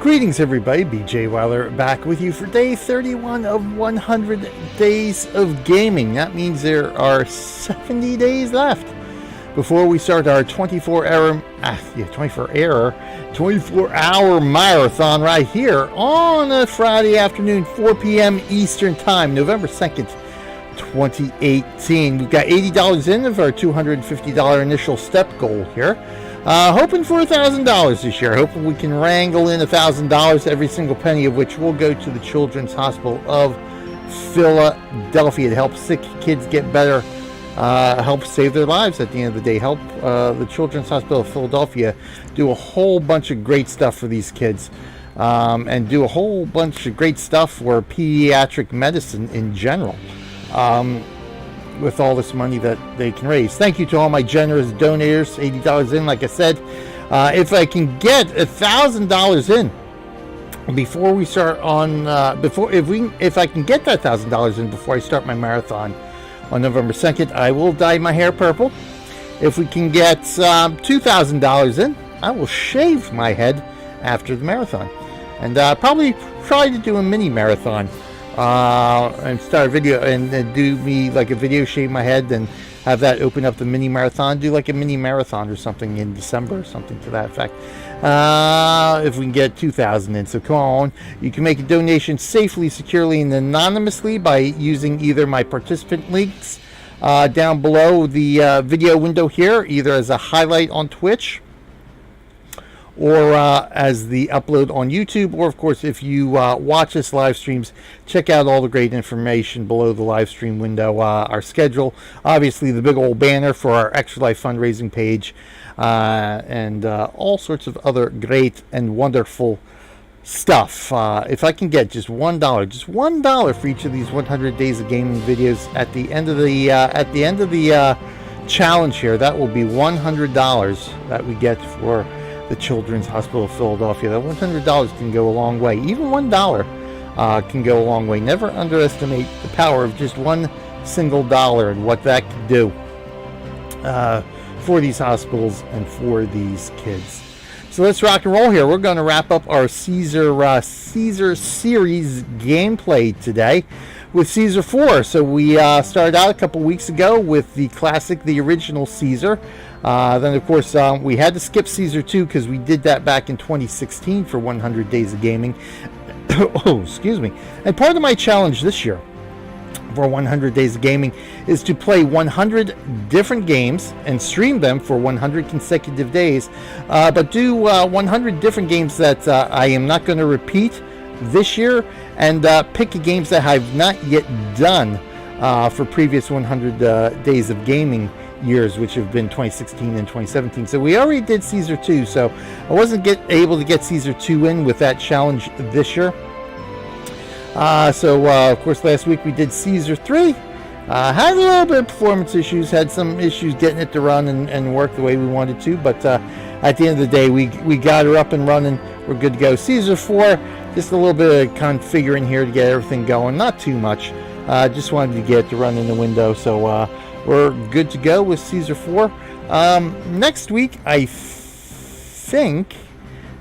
Greetings everybody, BJ Weiler back with you for day 31 of 100 days of gaming. That means there are 70 days left before we start our 24-hour marathon right here on a Friday afternoon, 4 p.m. Eastern Time, November 2nd, 2018. We've got $80 in of our $250 initial step goal here. Hoping for $1,000 this year. Hoping we can wrangle in $1,000, every single penny of which will go to the Children's Hospital of Philadelphia to help sick kids get better, help save their lives at the end of the day, help the Children's Hospital of Philadelphia do a whole bunch of great stuff for these kids, and do a whole bunch of great stuff for pediatric medicine in general. With all this money that they can raise. Thank you to all my generous donors. $80 in, like I said. If I can get $1,000 in before we start on, if I can get that $1,000 in before I start my marathon on November 2nd, I will dye my hair purple. If we can get $2,000 in, I will shave my head after the marathon, and probably try to do a mini marathon. And start a video and do me like a video, shave my head, and have that open up the mini marathon. Do like a mini marathon or something in December, or something to that effect. If we can get 2,000 in, so come on. You can make a donation safely, securely, and anonymously by using either my participant links down below the video window here, either as a highlight on Twitch, or as the upload on YouTube, or of course if you watch this live streams, check out all the great information below the live stream window, our schedule, obviously the big old banner for our Extra Life fundraising page, and all sorts of other great and wonderful stuff. If I can get just $1 for each of these 100 days of gaming videos at the end of the challenge here, that will be $100 that we get for the Children's Hospital of Philadelphia. That $100 can go a long way. Even $1 can go a long way. Never underestimate the power of just one single dollar and what that can do for these hospitals and for these kids. So let's rock and roll here. We're going to wrap up our Caesar series gameplay today with Caesar 4. So we started out a couple weeks ago with the classic, the original Caesar. Then, of course, we had to skip Caesar 2 because we did that back in 2016 for 100 Days of Gaming. Oh, excuse me. And part of my challenge this year for 100 Days of Gaming is to play 100 different games and stream them for 100 consecutive days, but do 100 different games that I am not going to repeat this year, and pick games that I've not yet done for previous 100 Days of Gaming years, which have been 2016 and 2017. So we already did Caesar 2, so I wasn't able to get Caesar 2 in with that challenge this year. Of course, last week we did Caesar 3. Had a little bit of performance issues, had some issues getting it to run and work the way we wanted to, but at the end of the day, we got her up and running. We're good to go. Caesar 4, just a little bit of configuring here to get everything going. Not too much. Just wanted to get it to run in the window, so we're good to go with Caesar 4. Next week, I think,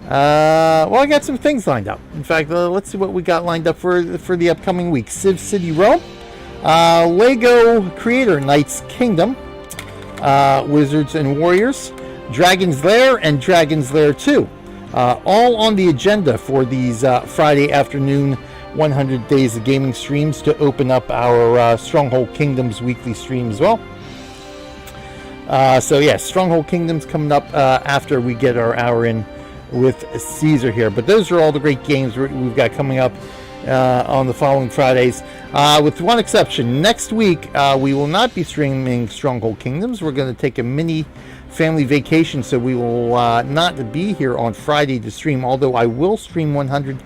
I got some things lined up. In fact, let's see what we got lined up for the upcoming week. Civ City Rome, Lego Creator Knights Kingdom, Wizards and Warriors, Dragon's Lair, and Dragon's Lair 2. All on the agenda for these Friday afternoon 100 Days of Gaming streams to open up our Stronghold Kingdoms weekly stream as well. Stronghold Kingdoms coming up after we get our hour in with Caesar here. But those are all the great games we've got coming up on the following Fridays, with one exception. Next week, we will not be streaming Stronghold Kingdoms. We're going to take a mini family vacation, so we will not be here on Friday to stream, although I will stream 100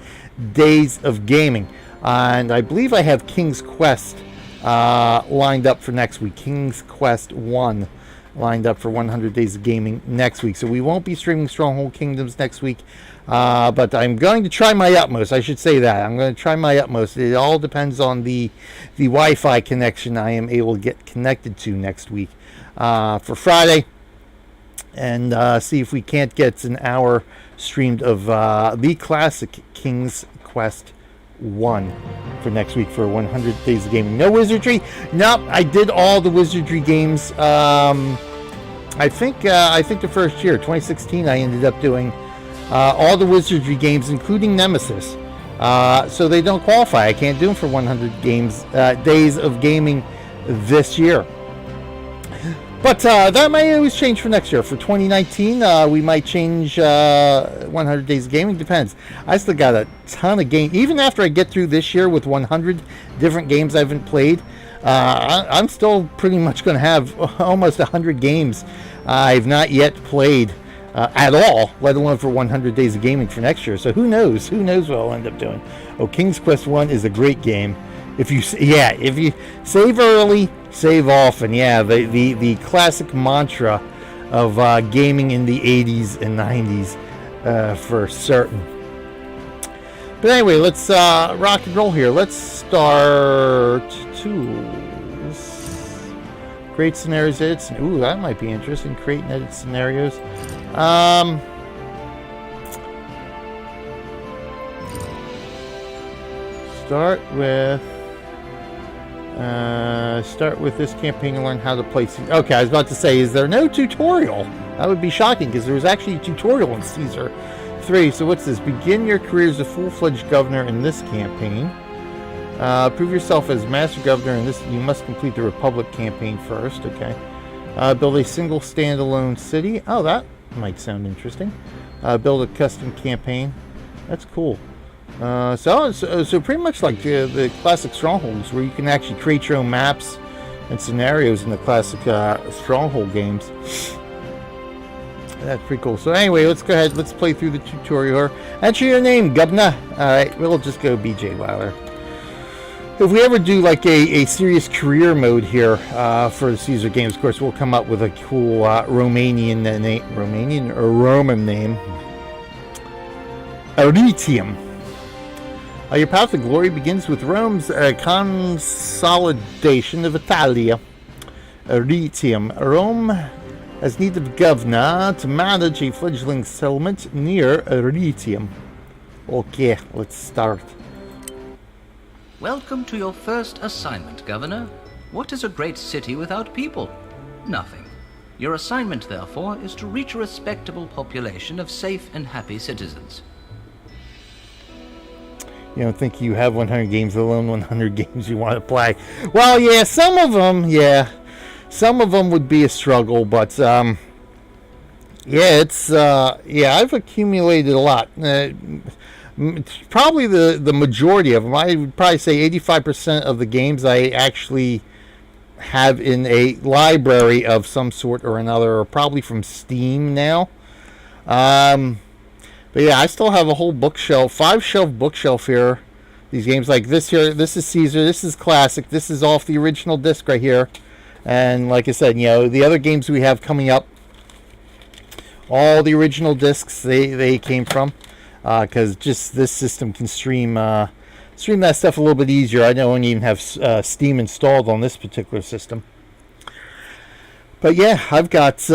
Days of Gaming, and I believe I have King's Quest lined up for next week. King's Quest 1 lined up for 100 Days of Gaming next week, so we won't be streaming Stronghold Kingdoms next week, but I'm going to try my utmost. I should say that I'm going to try my utmost. It all depends on the Wi-Fi connection I am able to get connected to next week for Friday, and see if we can't get an hour streamed of the classic King's Quest 1 for next week for 100 Days of Gaming. No Wizardry? Nope, I did all the Wizardry games. I think the first year, 2016, I ended up doing all the Wizardry games, including Nemesis. So they don't qualify. I can't do them for 100 days of gaming this year. But that might always change for next year. For 2019, we might change 100 Days of Gaming. Depends. I still got a ton of games. Even after I get through this year with 100 different games I haven't played, I'm still pretty much going to have almost 100 games I've not yet played at all, let alone for 100 Days of Gaming for next year. So who knows? Who knows what I'll end up doing? Oh, King's Quest 1 is a great game. If you save early, save often. Yeah, the classic mantra of gaming in the 80s and 90s for certain. But anyway, let's rock and roll here. Let's start tools. Create scenarios, edits. Ooh, that might be interesting. Create and edit scenarios. Start with this campaign and learn how to play Caesar. Okay, I was about to say, is there no tutorial? That would be shocking, because there was actually a tutorial in Caesar 3. So what's this? Begin your career as a full-fledged governor in this campaign. Prove yourself as master governor in this. You must complete the Republic campaign first. Okay. Build a single standalone city. Oh, that might sound interesting. Build a custom campaign. That's cool. So pretty much like the classic Strongholds, where you can actually create your own maps and scenarios in the classic Stronghold games. That's pretty cool. So anyway, let's go ahead. Let's play through the tutorial. Enter your name, Governor. Alright, we'll just go BJ Lauer. If we ever do like a serious career mode here for the Caesar games, of course, we'll come up with a cool Romanian or Roman name. Arretium. Your path to glory begins with Rome's consolidation of Italia. Arretium. Rome has need of governor to manage a fledgling settlement near Arretium. Okay, let's start. Welcome to your first assignment, Governor. What is a great city without people? Nothing. Your assignment, therefore, is to reach a respectable population of safe and happy citizens. You don't think you have 100 games, let alone 100 games you want to play. Well, yeah, some of them would be a struggle, but I've accumulated a lot. Probably the majority of them. I would probably say 85% of the games I actually have in a library of some sort or another, or probably from Steam now. But yeah, I still have a whole bookshelf, 5-shelf bookshelf here. These games like this here, this is Caesar, this is Classic, this is off the original disc right here. And like I said, the other games we have coming up, all the original discs they came from. Because just this system can stream that stuff a little bit easier. I don't even have Steam installed on this particular system. But yeah, I've got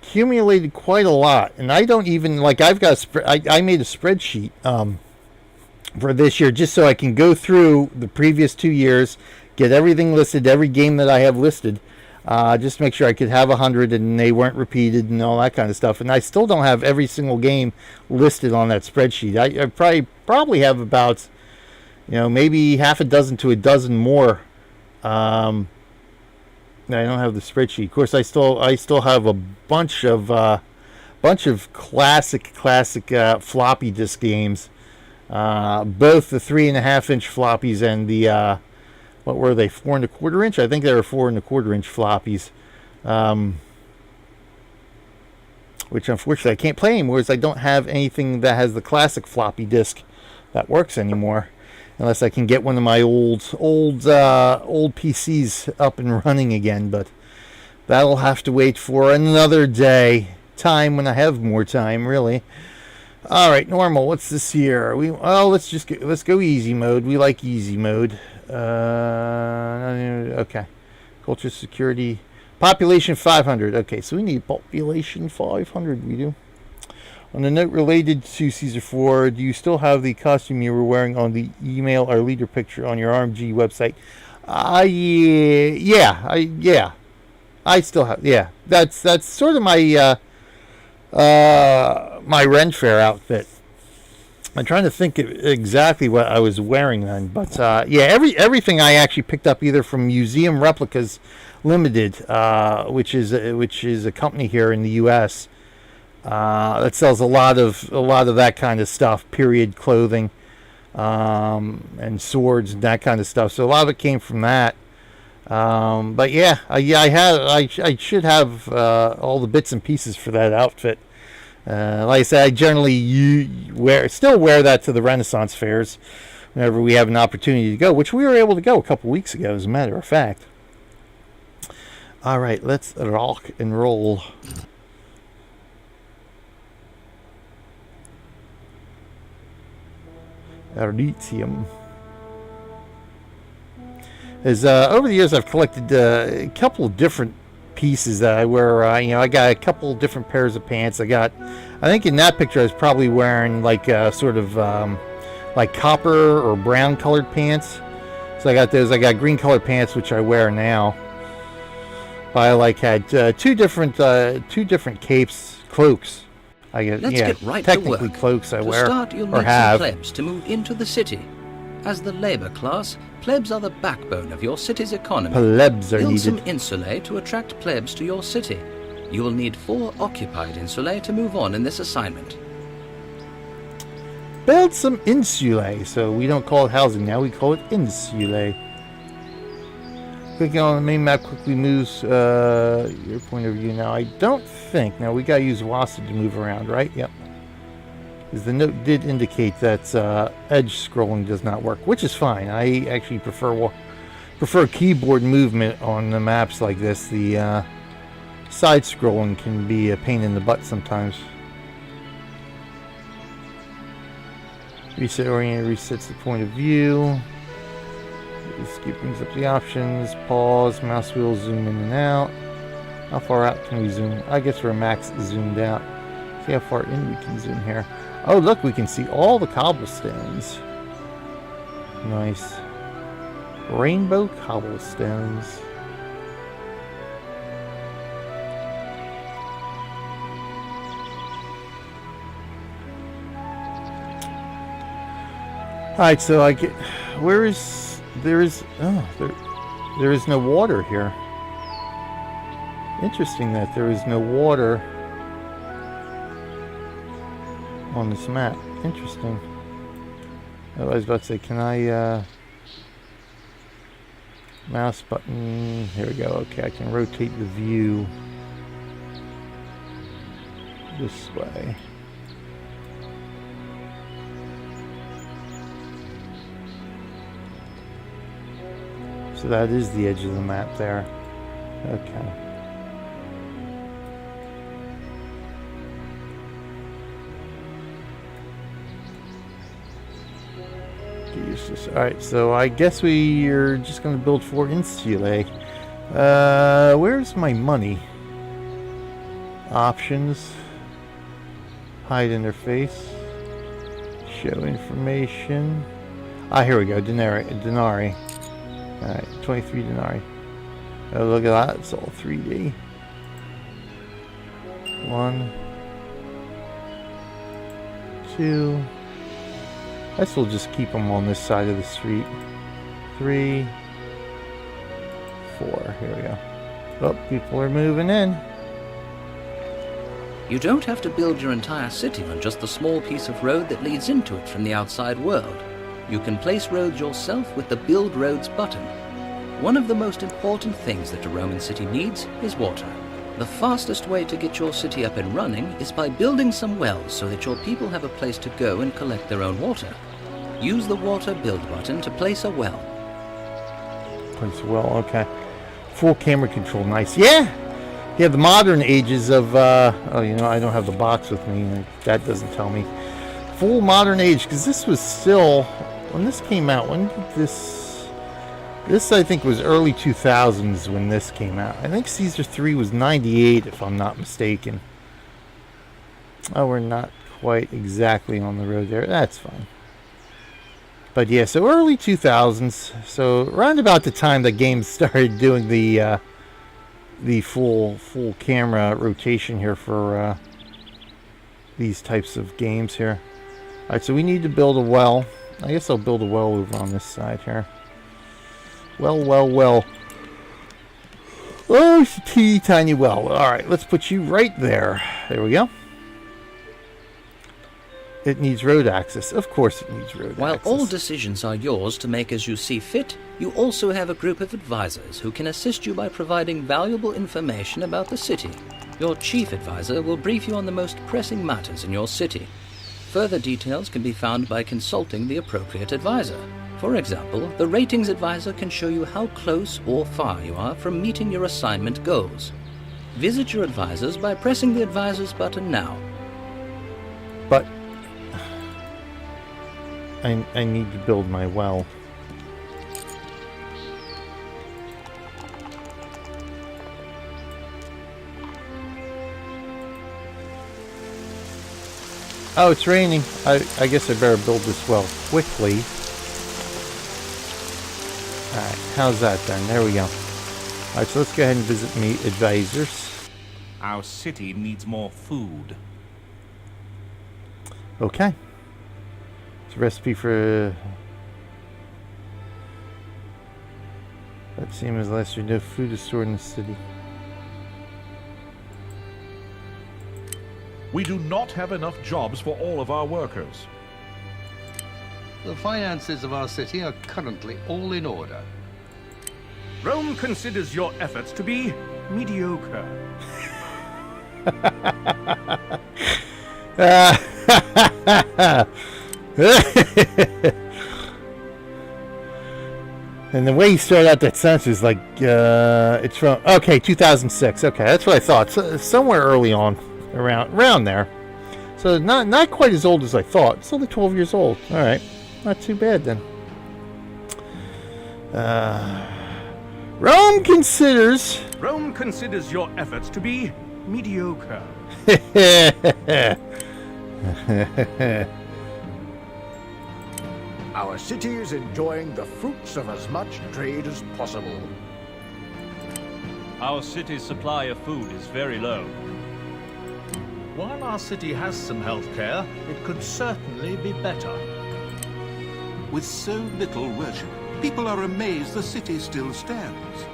accumulated quite a lot, and I don't even I've got I made a spreadsheet for this year just so I can go through the previous 2 years, get everything listed, every game that I have listed. Just make sure I could have 100 and they weren't repeated and all that kind of stuff. And I still don't have every single game listed on that spreadsheet. I probably have about, maybe half a dozen to a dozen more. I don't have the spreadsheet. Of course, I still have a bunch of classic floppy disk games. Both the 3.5-inch floppies and the what were they, 4 1/4 inch? I think they were 4 1/4 inch floppies. Which unfortunately I can't play anymore, as I don't have anything that has the classic floppy disk that works anymore, unless I can get one of my old PCs up and running again. But that'll have to wait for another time when I have more time, really. All right, normal. What's this here? Let's go easy mode. We like easy mode. Okay. Culture security. Population 500. Okay, so we need population 500. We do. On a note related to Caesar 4, do you still have the costume you were wearing on the email or leader picture on your RMG website? Yeah. I still have. Yeah, that's sort of my my Ren Fair outfit. I'm trying to think exactly what I was wearing then, but yeah, everything I actually picked up either from Museum Replicas Limited, which is a company here in the U.S. That sells a lot of that kind of stuff, period clothing, and swords and that kind of stuff. So a lot of it came from that. But yeah, I should have all the bits and pieces for that outfit. Like I said, I generally still wear that to the Renaissance fairs whenever we have an opportunity to go, which we were able to go a couple weeks ago, as a matter of fact. All right, let's rock and roll. Ernitium. As over the years, I've collected a couple of different pieces that I wear. I got a couple of different pairs of pants. I think in that picture I was probably wearing like sort of like copper or brown colored pants. So I got those. I got green colored pants, which I wear now. I had two different capes, cloaks. Let's get right technically to work. Cloaks I wear to start, you'll or need have. some plebs to move into the city. As the labor class, plebs are the backbone of your city's economy. Plebs are Build needed. some insulae to attract plebs to your city. You will need 4 occupied insulae to move on in this assignment. Build some insulae. So we don't call it housing now, we call it insulae. Clicking on the main map quickly moves your point of view now. I don't think. Now we gotta use WASD to move around, right? Yep. Because the note did indicate that edge scrolling does not work, which is fine. I actually prefer keyboard movement on the maps like this. The side scrolling can be a pain in the butt sometimes. Reset oriented resets the point of view. Escape brings up the options. Pause. Mouse wheel zoom in and out. How far out can we zoom? I guess we're max zoomed out. See how far in we can zoom here. Oh, look, we can see all the cobblestones. Nice. Rainbow cobblestones. Alright, so I get... There is no water here. Interesting that there is no water on this map. Interesting. Oh, I was about to say, can I mouse button? Here we go. Okay, I can rotate the view this way. So that is the edge of the map there. Okay. Get used to this. Alright, so I guess we are just going to build 4 insulae. Where's my money? Options. Hide interface. Show information. Here we go. Denarii. Alright, 23 denarii. Oh, look at that. It's all 3D. 1, 2. I guess we'll just keep them on this side of the street. 3, 4. Here we go. Oh, people are moving in. You don't have to build your entire city on just the small piece of road that leads into it from the outside world. You can place roads yourself with the Build Roads button. One of the most important things that a Roman city needs is water. The fastest way to get your city up and running is by building some wells so that your people have a place to go and collect their own water. Use the Water Build button to place a well. Place a well, okay. Full camera control, nice. Yeah! You have the modern ages of, oh, you know, I don't have the box with me. That doesn't tell me. Full modern age, because this was still... When this came out, when did this... This, I think, was early 2000s when this came out. I think Caesar 3 was 98, if I'm not mistaken. Oh, we're not quite exactly on the road there. That's fine. But yeah, so early 2000s. So around about the time the game started doing the full camera rotation here for these types of games here. All right, so we need to build a well. I guess I'll build a well over on this side here. Well. Oh, it's a teeny tiny well. All right, let's put you right there. There we go. It needs road access. Of course it needs road While access. all decisions are yours to make as you see fit, you also have a group of advisors who can assist you by providing valuable information about the city. Your chief advisor will brief you on the most pressing matters in your city. Further details can be found by consulting the appropriate advisor. For example, the ratings advisor can show you how close or far you are from meeting your assignment goals. Visit your advisors by pressing the advisors button now. But I need to build my well. Oh, it's raining. I guess I better build this well quickly. Alright, how's that done? There we go. Alright, so let's go ahead and visit me advisors. Our city needs more food. Okay. It's a recipe for... That same as last year. No food is stored in the city. We do not have enough jobs for all of our workers. The finances of our city are currently all in order. Rome considers your efforts to be mediocre. And the way you started out that sentence is like, it's from, okay, 2006. Okay, that's what I thought. So, somewhere early on, around there. So not quite as old as I thought. It's only 12 years old. All right, not too bad then. Rome considers your efforts to be mediocre. Our city is enjoying the fruits of as much trade as possible. Our city's supply of food is very low. While our city has some health care, it could certainly be better. With so little worship, people are amazed the city still stands.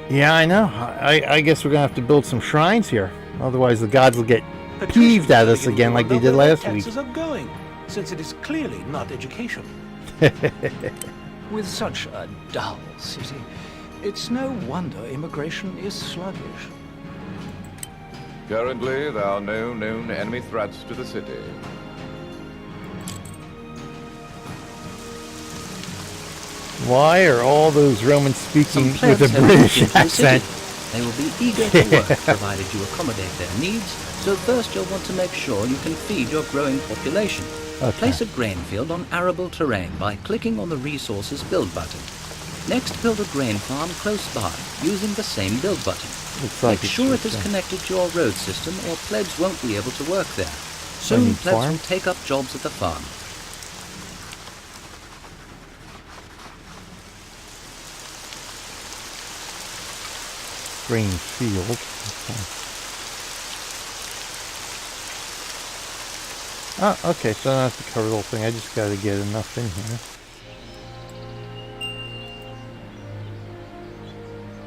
Yeah, I know. I guess we're gonna have to build some shrines here. Otherwise, the gods will get peeved at us again like they did last week. Taxes are going, since it is clearly not education. With such a dull city, it's no wonder immigration is sluggish. Currently, there are no known enemy threats to the city. Why are all those Romans speaking Some with a plants have British moved into the accent? city. They will be eager to work, provided you accommodate their needs. So first you'll want to make sure you can feed your growing population. Okay. Place a grain field on arable terrain by clicking on the Resources Build button. Next, build a grain farm close by, using the same build button. Looks like Make sure it is okay. connected to your road system or plebs won't be able to work there. Soon need plebs farm? will take up jobs at the farm. Grain field. Okay. Oh, okay, so I don't have to cover the whole thing. I just gotta get enough in here.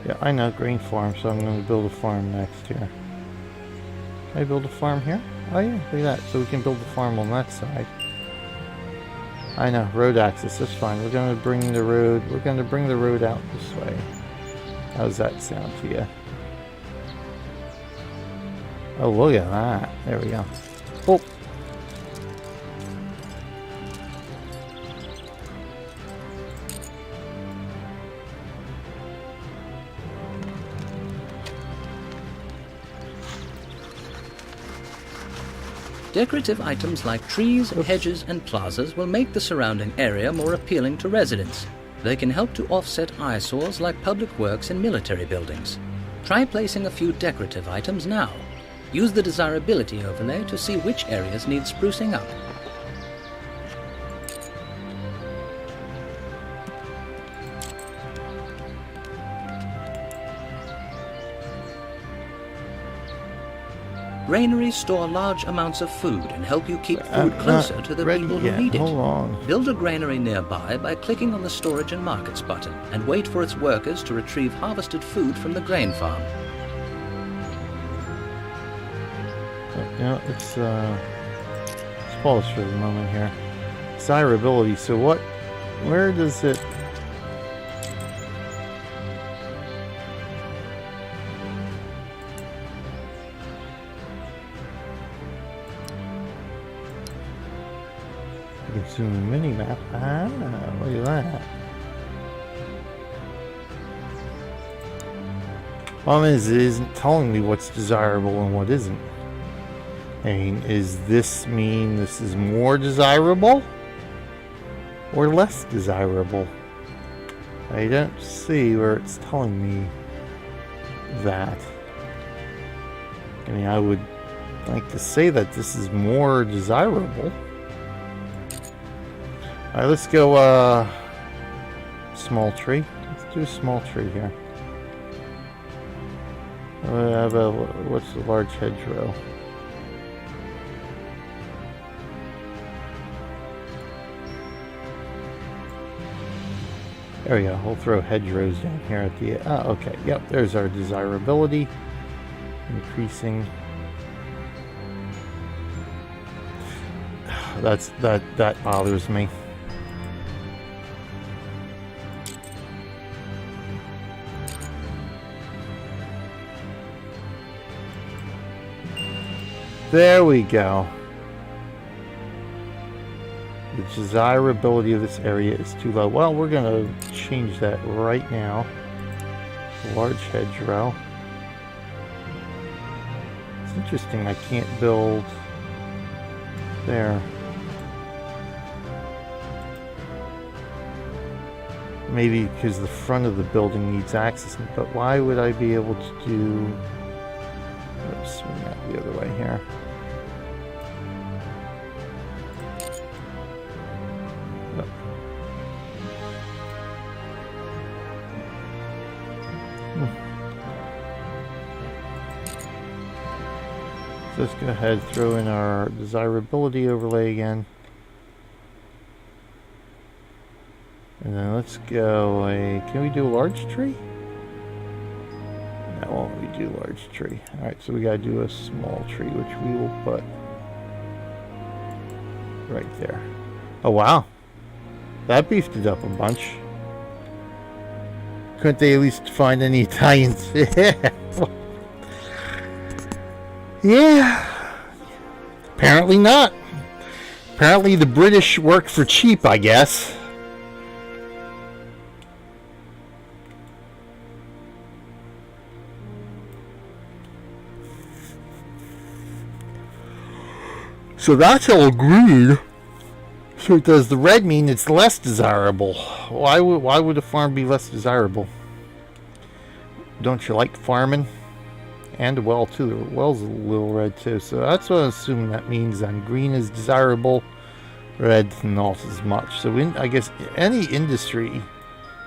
Yeah, I know, grain farm, so I'm gonna build a farm next here. Can I build a farm here? Oh yeah, look at that. So we can build a farm on that side. I know, road access, that's fine. We're gonna bring the road out this way. How does that sound to you? Oh, look at that. There we go. Oh. Decorative items like trees, hedges, and plazas will make the surrounding area more appealing to residents. They can help to offset eyesores like public works and military buildings. Try placing a few decorative items now. Use the desirability overlay to see which areas need sprucing up. Granaries store large amounts of food and help you keep food closer to the people who need it. Hold on. Build a granary nearby by clicking on the Storage and Markets button and wait for its workers to retrieve harvested food from the grain farm. Yeah, let's pause for the moment here. Desirability. So where does it... Zoom mini map. Ah, look at that. Problem is, it isn't telling me what's desirable and what isn't. I mean, is this mean this is more desirable or less desirable? I don't see where it's telling me that. I mean, I would like to say that this is more desirable. Alright, let's go, small tree. Let's do a small tree here. What's the large hedgerow? There we go. We'll throw hedgerows down here at the... Oh, okay. Yep, there's our desirability. Increasing. That bothers me. There we go. The desirability of this area is too low. Well, we're going to change that right now. Large hedgerow. It's interesting I can't build there. Maybe because the front of the building needs access, but why would I be able to do... Let's swing that the other way here. So let's go ahead and throw in our desirability overlay again. And then let's go can we do a large tree? No, won't we do large tree? Alright, so we gotta do a small tree, which we will put right there. Oh wow. That beefed it up a bunch. Couldn't they at least find any Italians? Yeah. Apparently not. Apparently the British work for cheap, I guess. So that's all green. So does the red mean it's less desirable? Why would a farm be less desirable? Don't you like farming? And a well too. The well's a little red too. So that's what I'm assuming that means. Then green is desirable, red not as much. So I guess any industry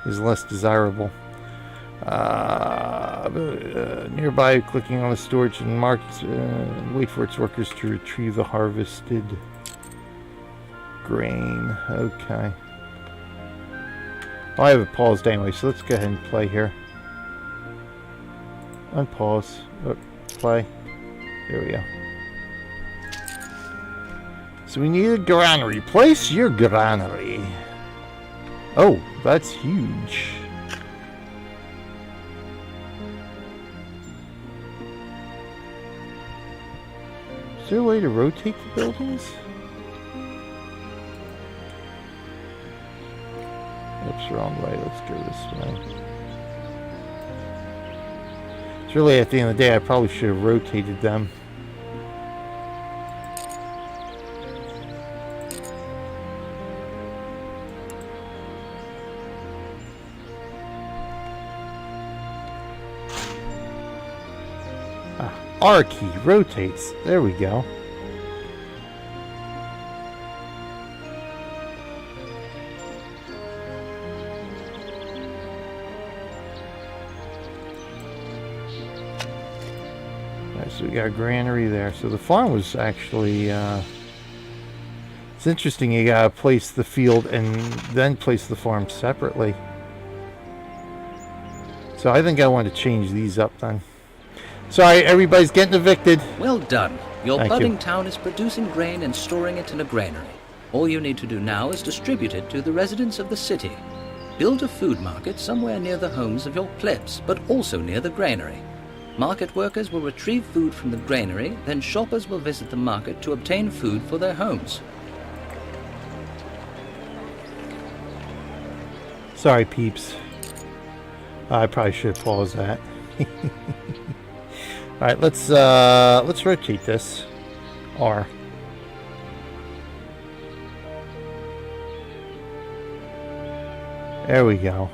is less desirable. Nearby, clicking on the storage and markets, wait for its workers to retrieve the harvested grain. Okay. Well, I have it paused anyway, so let's go ahead and play here. Unpause. Oh, play. There we go. So we need a granary. Place your granary. Oh, that's huge. Is there a way to rotate the buildings? Oops, wrong way. Let's go this way. It's really, at the end of the day, I probably should have rotated them. R key rotates. There we go. Alright, so we got a granary there. So the farm was actually, it's interesting, you gotta place the field and then place the farm separately. So I think I want to change these up then. Sorry, everybody's getting evicted. Well done. Your Thank budding you. town is producing grain and storing it in a granary. All you need to do now is distribute it to the residents of the city. Build a food market somewhere near the homes of your plebs, but also near the granary. Market workers will retrieve food from the granary, then shoppers will visit the market to obtain food for their homes. Sorry, peeps. I probably should pause that. All right, let's rotate this. R. There we go.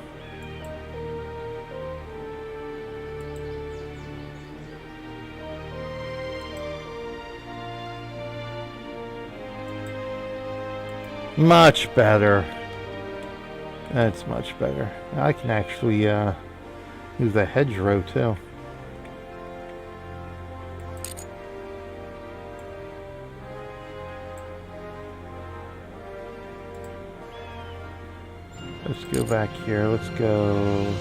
Much better. That's much better. I can actually move the hedgerow too. Let's go back here. Let's go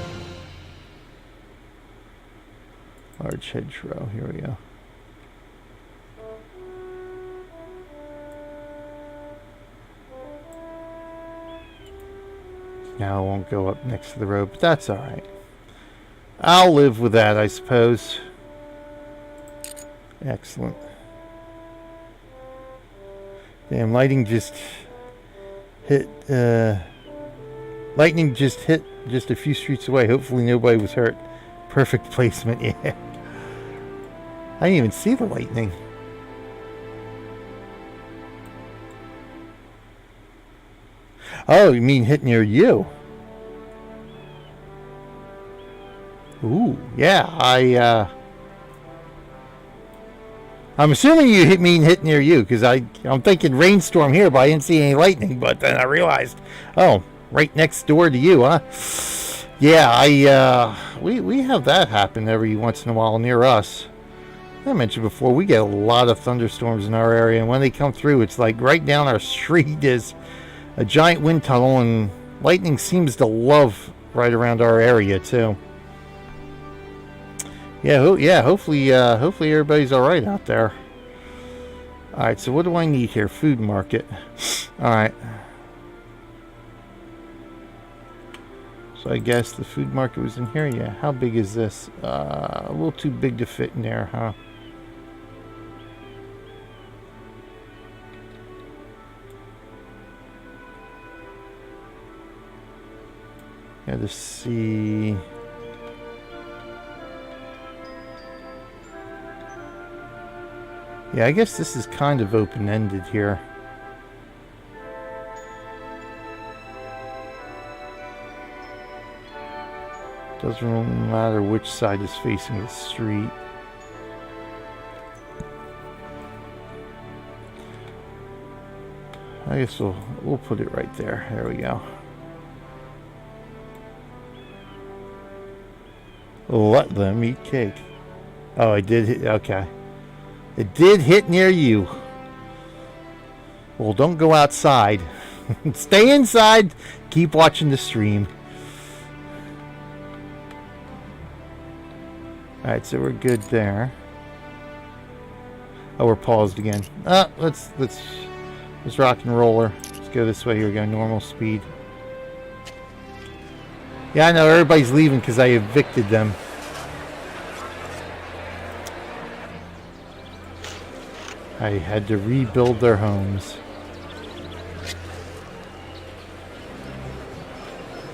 large hedgerow. Here we go. Now it won't go up next to the road, but that's alright. I'll live with that, I suppose. Excellent. Damn, lightning just hit a few streets away. Hopefully nobody was hurt. Perfect placement, yeah. I didn't even see the lightning. Oh, you mean hit near you? Ooh, yeah, I'm assuming you mean hit near you, because I'm thinking rainstorm here, but I didn't see any lightning, but then I realized, oh, right next door to you, huh? Yeah, we have that happen every once in a while near us. I mentioned before, we get a lot of thunderstorms in our area, and when they come through, it's like right down our street is a giant wind tunnel, and lightning seems to love right around our area too. Yeah, hopefully everybody's all right out there. All right, so what do I need here? Food market. All right. So I guess the food market was in here. Yeah. How big is this? A little too big to fit in there, huh? Yeah, to see. Yeah, I guess this is kind of open-ended here. Doesn't really matter which side is facing the street. I guess we'll put it right there. There we go. Let them eat cake. Oh, I did hit. Okay. It did hit near you. Well, don't go outside. Stay inside. Keep watching the stream. Alright, so we're good there. Oh, we're paused again. Let's rock and roller. Let's go this way. Here we go. Normal speed. Yeah, I know everybody's leaving because I evicted them. I had to rebuild their homes.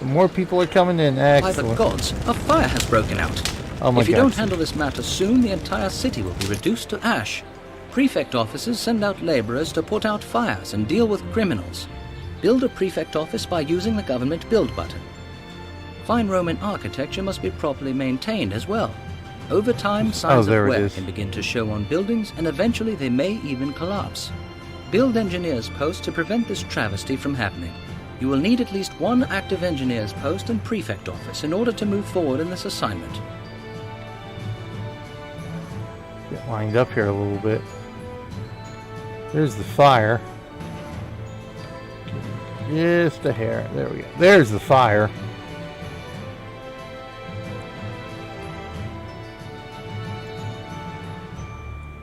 More people are coming in. Excellent. By the gods, a fire has broken out. Oh my if you God. don't handle this matter soon, the entire city will be reduced to ash. Prefect officers send out laborers to put out fires and deal with criminals. Build a prefect office by using the government build button. Fine Roman architecture must be properly maintained as well. Over time, signs there of it wear is. can begin to show on buildings, and eventually they may even collapse. Build engineers post to prevent this travesty from happening. You will need at least one active engineers post and prefect office in order to move forward in this assignment. Get lined up here a little bit. There's the fire. Just a hair. There we go. There's the fire.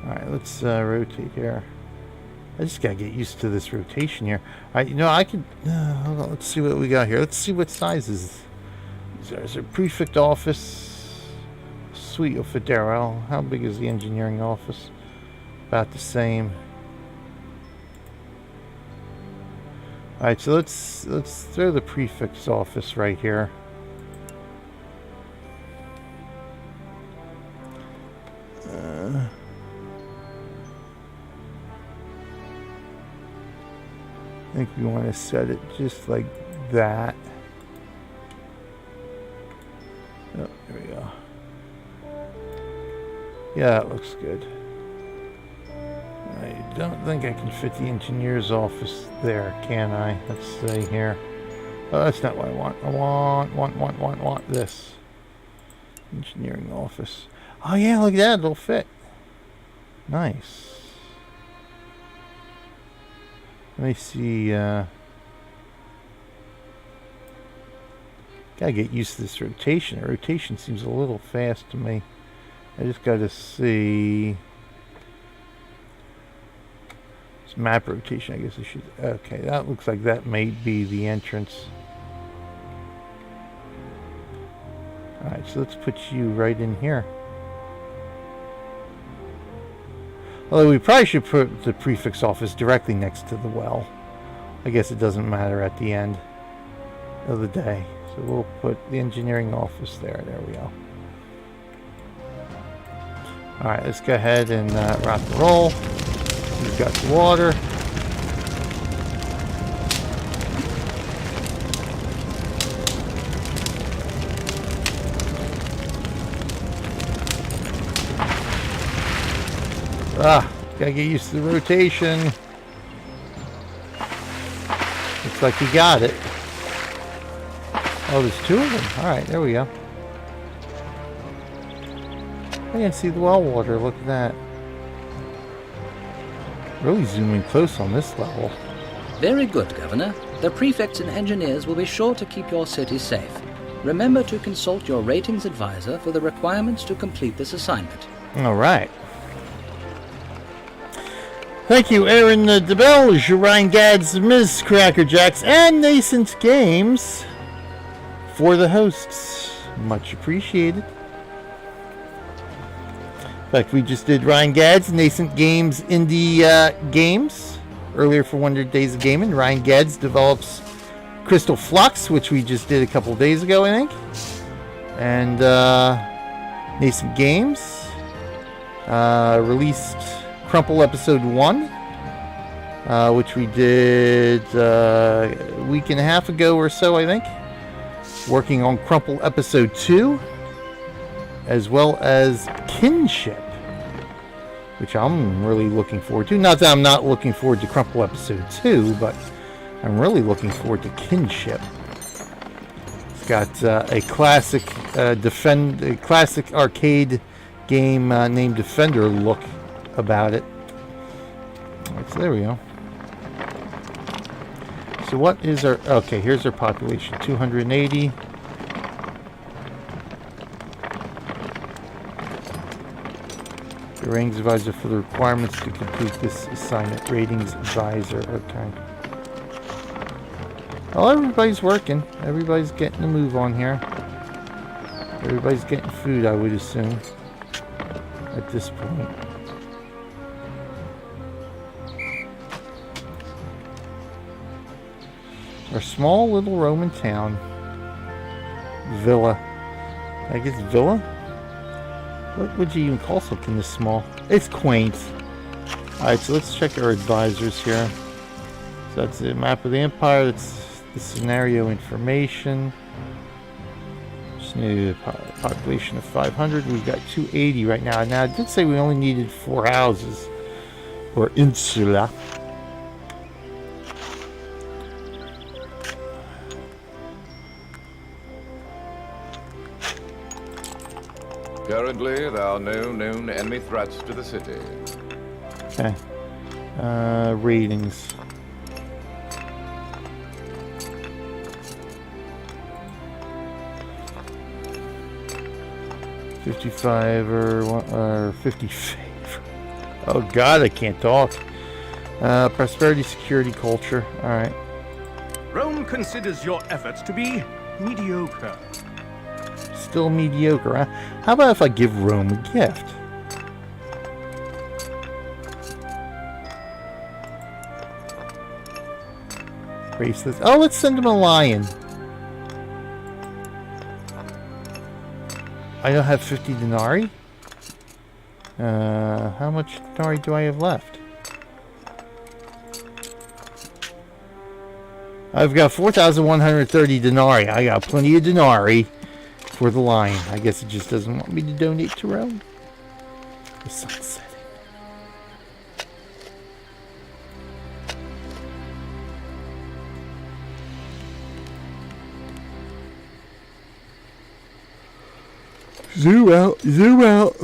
Alright, let's rotate here. I just gotta get used to this rotation here. Alright, you know, I could... hold on, let's see what we got here. Let's see what sizes. There's a prefect office. Suite of Federo. How big is the engineering office? About the same. Alright, so let's throw the prefect's office right here. I think we want to set it just like that. Oh, there we go. Yeah, that looks good. I don't think I can fit the engineer's office there, can I? Let's see here. Oh, that's not what I want. I want this. Engineering office. Oh yeah, look at that, it'll fit. Nice. Let me see, gotta get used to this rotation. The rotation seems a little fast to me. I just gotta see. It's map rotation, I guess I should. Okay, that looks like that may be the entrance. Alright, so let's put you right in here. Although we probably should put the prefix office directly next to the well. I guess it doesn't matter at the end of the day. So we'll put the engineering office there. There we go. Alright, let's go ahead and rock and roll. We've got the water. Gotta get used to the rotation. Looks like you got it. Oh, there's two of them. Alright, there we go. I can see the well water. Look at that. Really zooming close on this level. Very good, Governor. The prefects and engineers will be sure to keep your city safe. Remember to consult your ratings advisor for the requirements to complete this assignment. Alright. Thank you, Aaron DeBell, Ryan Gads, Ms. Cracker Jacks, and Nascent Games for the hosts. Much appreciated. In fact, we just did Ryan Gads, Nascent Games Indie Games earlier for 100 Days of Gaming. Ryan Gads develops Crystal Flux, which we just did a couple days ago, I think. And Nascent Games released Crumple Episode 1, which we did a week and a half ago or so, I think. Working on Crumple Episode 2, as well as Kinship, which I'm really looking forward to. Not that I'm not looking forward to Crumple Episode 2, but I'm really looking forward to Kinship. It's got a classic classic arcade game named Defender look about it. Right, so there we go. So what is our... Okay, here's our population. 280. The ratings advisor for the requirements to complete this assignment. Ratings advisor. Okay. Well, everybody's working. Everybody's getting a move on here. Everybody's getting food, I would assume, at this point. Our small little Roman town. Villa. I guess villa? What would you even call something this small? It's quaint. Alright, so let's check our advisors here. So that's the map of the empire. That's the scenario information. Population of 500. We've got 280 right now. Now, I did say we only needed 4 houses. Or insula. Currently, there are no known enemy threats to the city. Okay. Ratings. $55 or 50 favor. Oh God, I can't talk. Prosperity, security, culture. All right. Rome considers your efforts to be mediocre. Still mediocre, huh? How about if I give Rome a gift? Bracelets. Oh, let's send him a lion. I don't have 50 denarii. How much denarii do I have left? I've got 4,130 denarii. I got plenty of denarii for the lion. I guess it just doesn't want me to donate to Rome. The sun's setting. Zoom out, zoom out.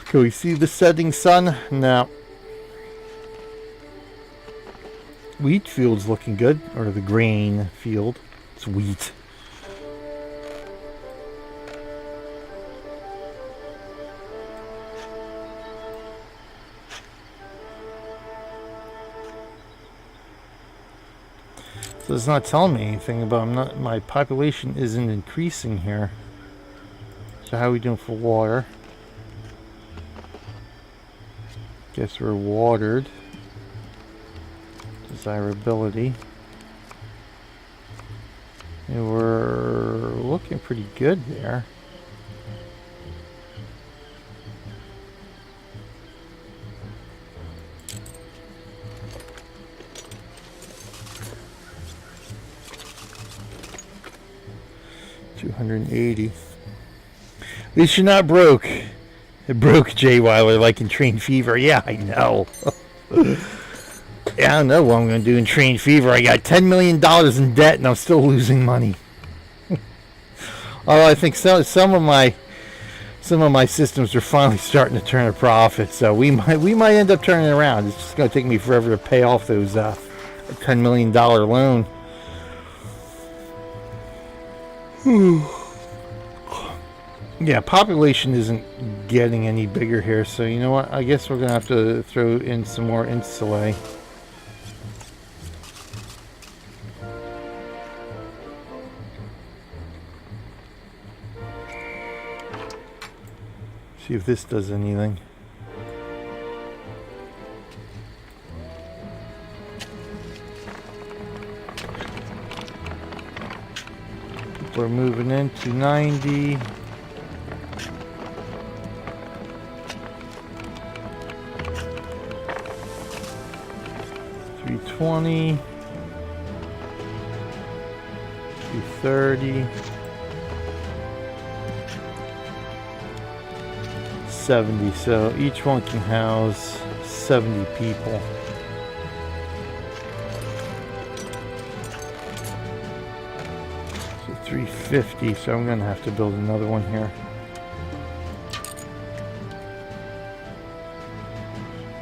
Can we see the setting sun? No. Wheat field's looking good, or the grain field. It's wheat. So it's not telling me anything about my population isn't increasing here. So how are we doing for water? Guess we're watered. Desirability. And we're looking pretty good there. $280. At least you're not broke. It broke Jay Weiler like in Train Fever. Yeah, I know. Yeah, I don't know what I'm going to do in Train Fever. I got $10 million in debt and I'm still losing money. Although I think some of my systems are finally starting to turn a profit, so we might end up turning around. It's just going to take me forever to pay off those $10 million loan. Yeah, population isn't getting any bigger here, so you know what? I guess we're going to have to throw in some more insulae. See if this does anything. People are moving into 90. $320, $230, 70. So each one can house 70 people. So 350. So I'm going to have to build another one here.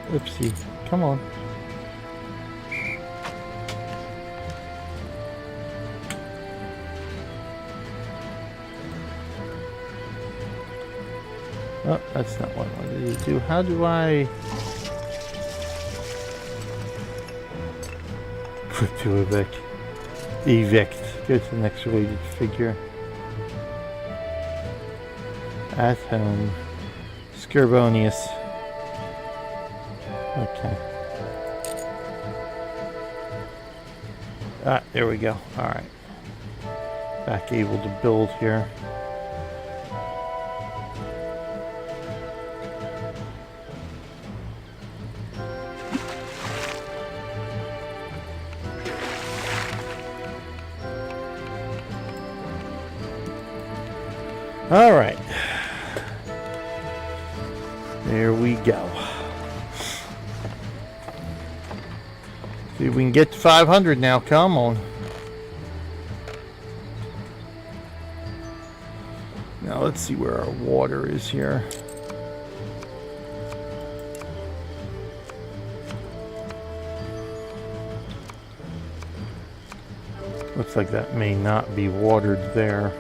Oopsie. Come on. Oh, that's not what I wanted to do. How do I... Click to evict. Evict. Go to the next related figure. At home. Scorbonius. Okay. Ah, there we go. Alright. Back able to build here. All right. There we go. See if we can get to 500 now. Come on. Now let's see where our water is here. Looks like that may not be watered there.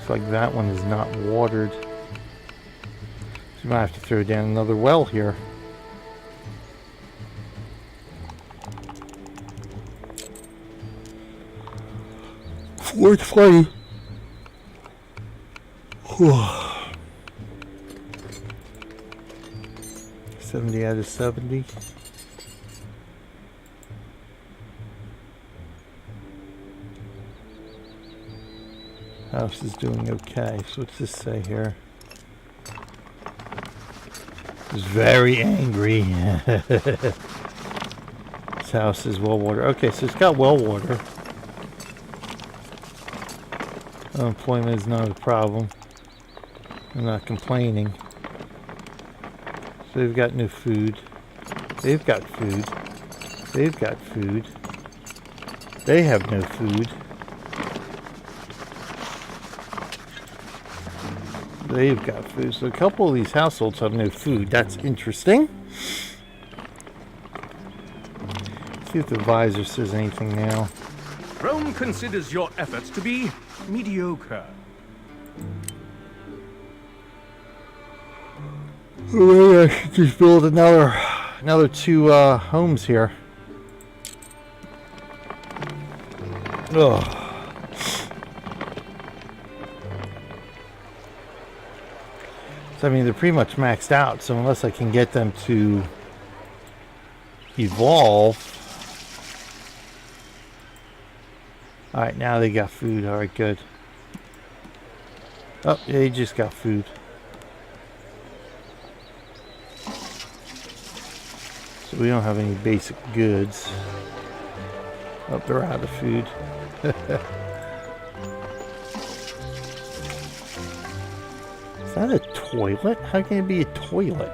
Looks like that one is not watered. So we might have to throw down another well here. $4.20. 70 out of 70. House is doing okay. So what's this say here? It's very angry. This house is well water. Okay, so it's got well water. Unemployment is not a problem. I'm not complaining. So they've got no food. They've got food. They've got food. They have no food. They've got food. So a couple of these households have no food. That's interesting. Let's see if the visor says anything now. Rome considers your efforts to be mediocre. Maybe I should just build another two homes here. Ugh. So I mean, they're pretty much maxed out. So unless I can get them to evolve. All right, now they got food. All right, good. Oh, yeah, they just got food. So we don't have any basic goods. Oh, they're out of food. Is that a toilet? How can it be a toilet?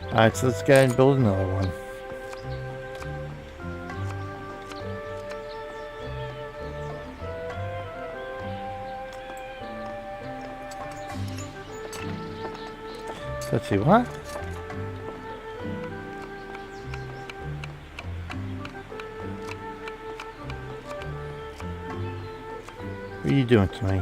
Alright, so let's go ahead and build another one. Let's see, what? What are you doing to me?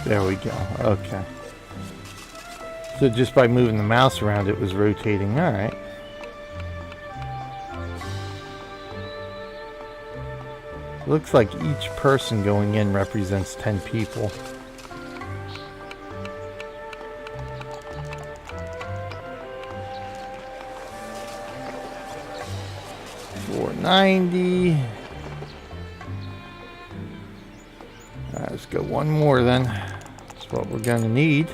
There we go. Okay. So just by moving the mouse around, it was rotating. All right. Looks like each person going in represents 10 people. $4.90. Let's go one more then. That's what we're gonna need.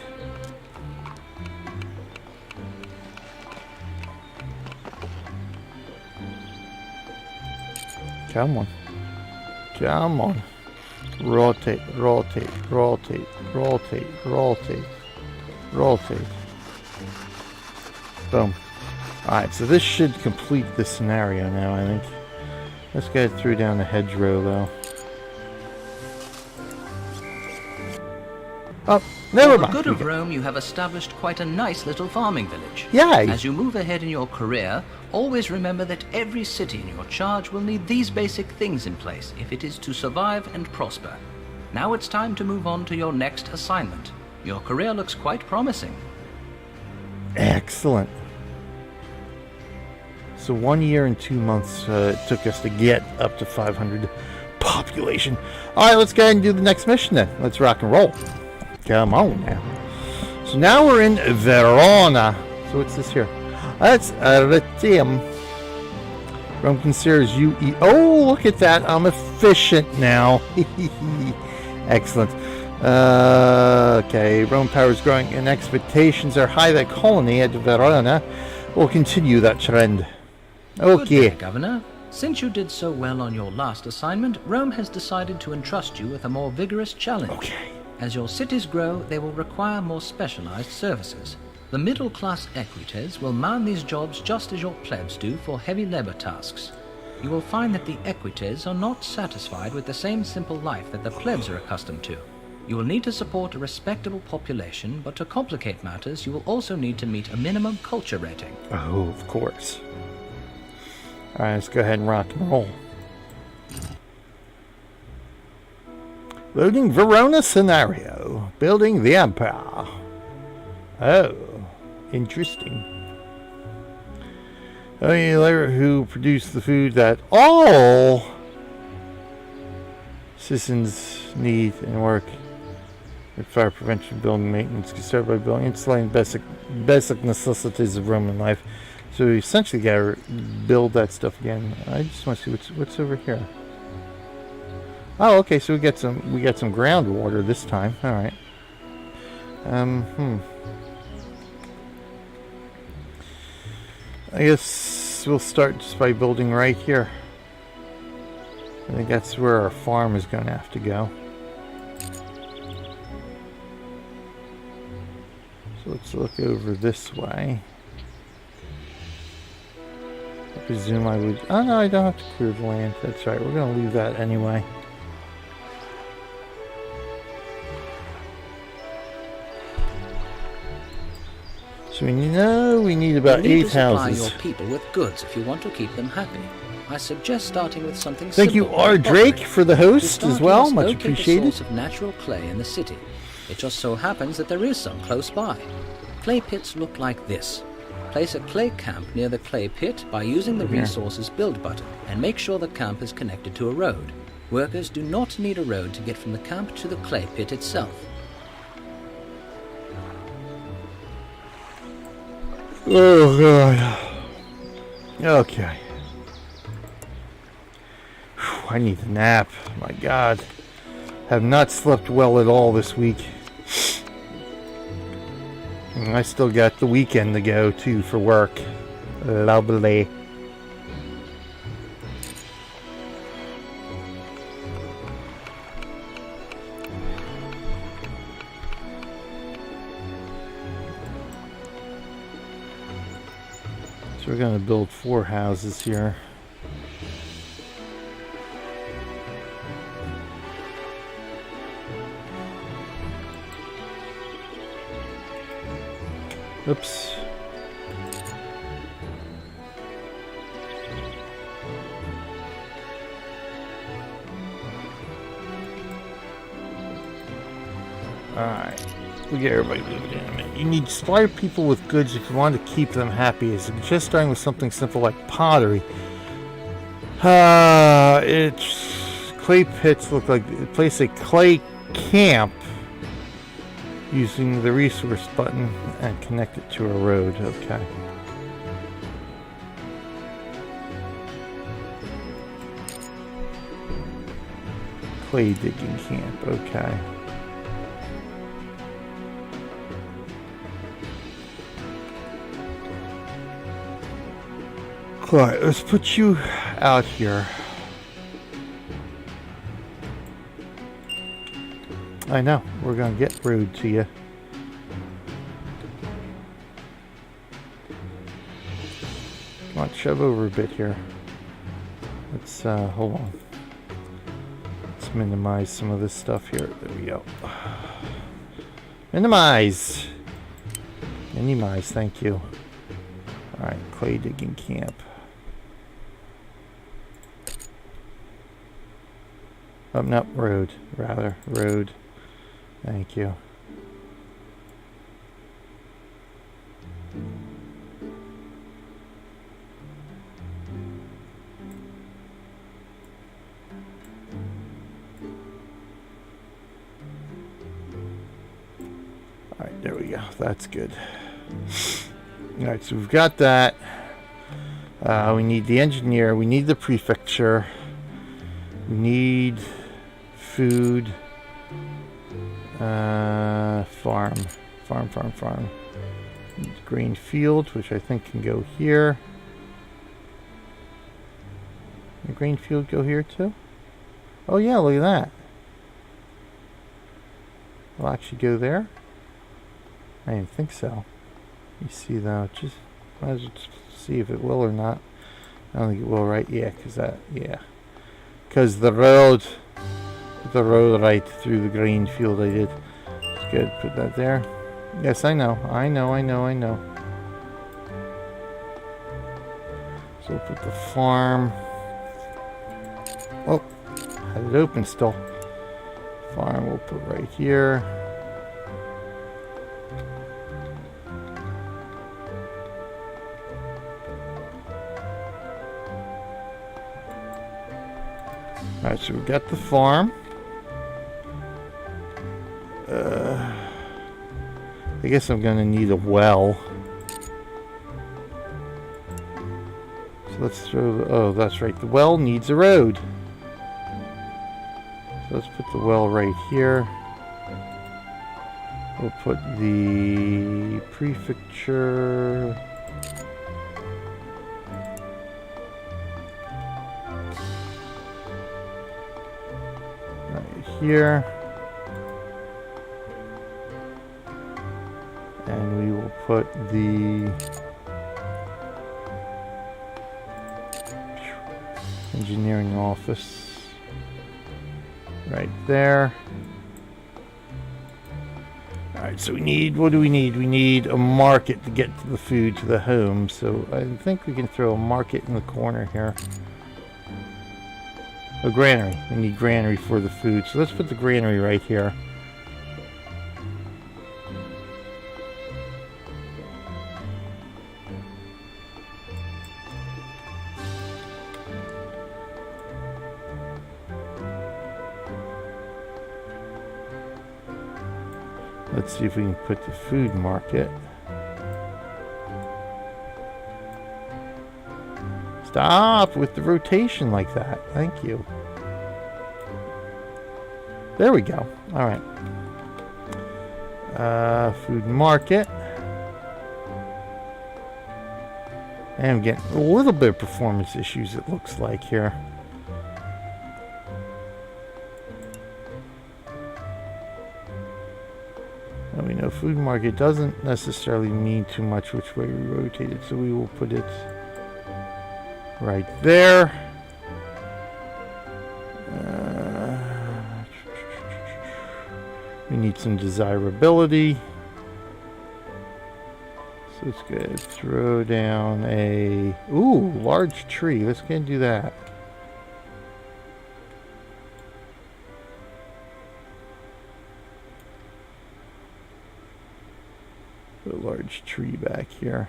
Come on. Come on. Rotate, rotate, rotate, rotate, rotate, rotate. Boom. Alright, so this should complete the scenario now, I think. Let's go through down the hedgerow though. Oh, never mind. For the good of Rome, you have established quite a nice little farming village. Yeah. As you move ahead in your career, always remember that every city in your charge will need these basic things in place if it is to survive and prosper. Now it's time to move on to your next assignment. Your career looks quite promising. Excellent. So 1 year and 2 months it took us to get up to 500 population. Alright, let's go ahead and do the next mission then. Let's rock and roll. Come on now. So now we're in Verona. So what's this here? That's Retium. Rome considers you. Oh, look at that. I'm efficient now. Excellent. Okay, Rome power is growing and expectations are high that colony at Verona will continue that trend. Good Okay. day, Governor. Since you did so well on your last assignment, Rome has decided to entrust you with a more vigorous challenge. Okay. As your cities grow, they will require more specialized services. The middle-class equites will man these jobs just as your plebs do for heavy labor tasks. You will find that the equites are not satisfied with the same simple life that the plebs are accustomed to. You will need to support a respectable population, but to complicate matters, you will also need to meet a minimum culture rating. Oh, of course. Alright, let's go ahead and rock and roll. Loading Verona scenario. Building the Empire. Oh, interesting. Oh, you labor who produced the food that all citizens need and work. With fire prevention, building maintenance, can start by building insulating basic necessities of Roman life. So we essentially gotta build that stuff again. I just want to see what's over here. Oh, okay. So we got some groundwater this time. All right. I guess we'll start just by building right here. I think that's where our farm is going to have to go. So let's look over this way. I presume I would... Oh no, I don't have to clear the land. That's right, we're going to leave that anyway. So we need about 8 houses. You need to supply your people with goods if you want to keep them happy. I suggest starting with something Thank you, simple R. like Drake, pottery. for the host as well. Much Locate appreciated. The source of natural clay in the city. It just so happens that there is some close by. Clay pits look like this. Place a clay camp near the clay pit by using the resources build button, and make sure the camp is connected to a road. Workers do not need a road to get from the camp to the clay pit itself. Oh god. Okay. Whew, I need a nap. My god. Have not slept well at all this week. And I still got the weekend to go too for work. Lovely. So we're going to build 4 houses here. Oops. Alright. We get everybody moving in a minute. You need to supply people with goods if you want to keep them happy. It's just starting with something simple like pottery. It's clay pits look like place a clay camp using the resource button and connect it to a road. Okay. Clay digging camp. Okay. Alright, let's put you out here. I know, we're gonna get rude to you. Come on, shove over a bit here. Let's, hold on. Let's minimize some of this stuff here. There we go. Minimize! Minimize, thank you. Alright, clay digging camp. Oh, no, road, rather. Road. Thank you. Alright, there we go. That's good. Alright, so we've got that. We need the engineer. We need the prefecture. We need food. Farm. Green field, which I think can go here. The green field go here too? Oh yeah, look at that. Will actually go there? I didn't think so. You see though, just might as well see if it will or not. I don't think it will, right? Yeah, because the road right through the green field I did. It's good, put that there. Yes, I know. So we'll put the farm. Oh, had it open still. Farm we'll put right here. Alright, so we've got the farm. I guess I'm gonna need a well. So let's throw the, oh, that's right, the well needs a road. So let's put the well right here. We'll put the prefecture. Right here. And we will put the engineering office right there. Alright, so we need, what do we need? We need a market to get the food to the home. So I think we can throw a market in the corner here. A granary. We need granary for the food. So let's put the granary right here. Let's see if we can put the food market. Stop with the rotation like that. Thank you. There we go. All right. Food market. And I'm getting a little bit of performance issues, it looks like here. We know food market doesn't necessarily mean too much which way we rotate it, so we will put it right there. We need some desirability. So let's go ahead and throw down a large tree. Let's go ahead and do that. Put a large tree back here.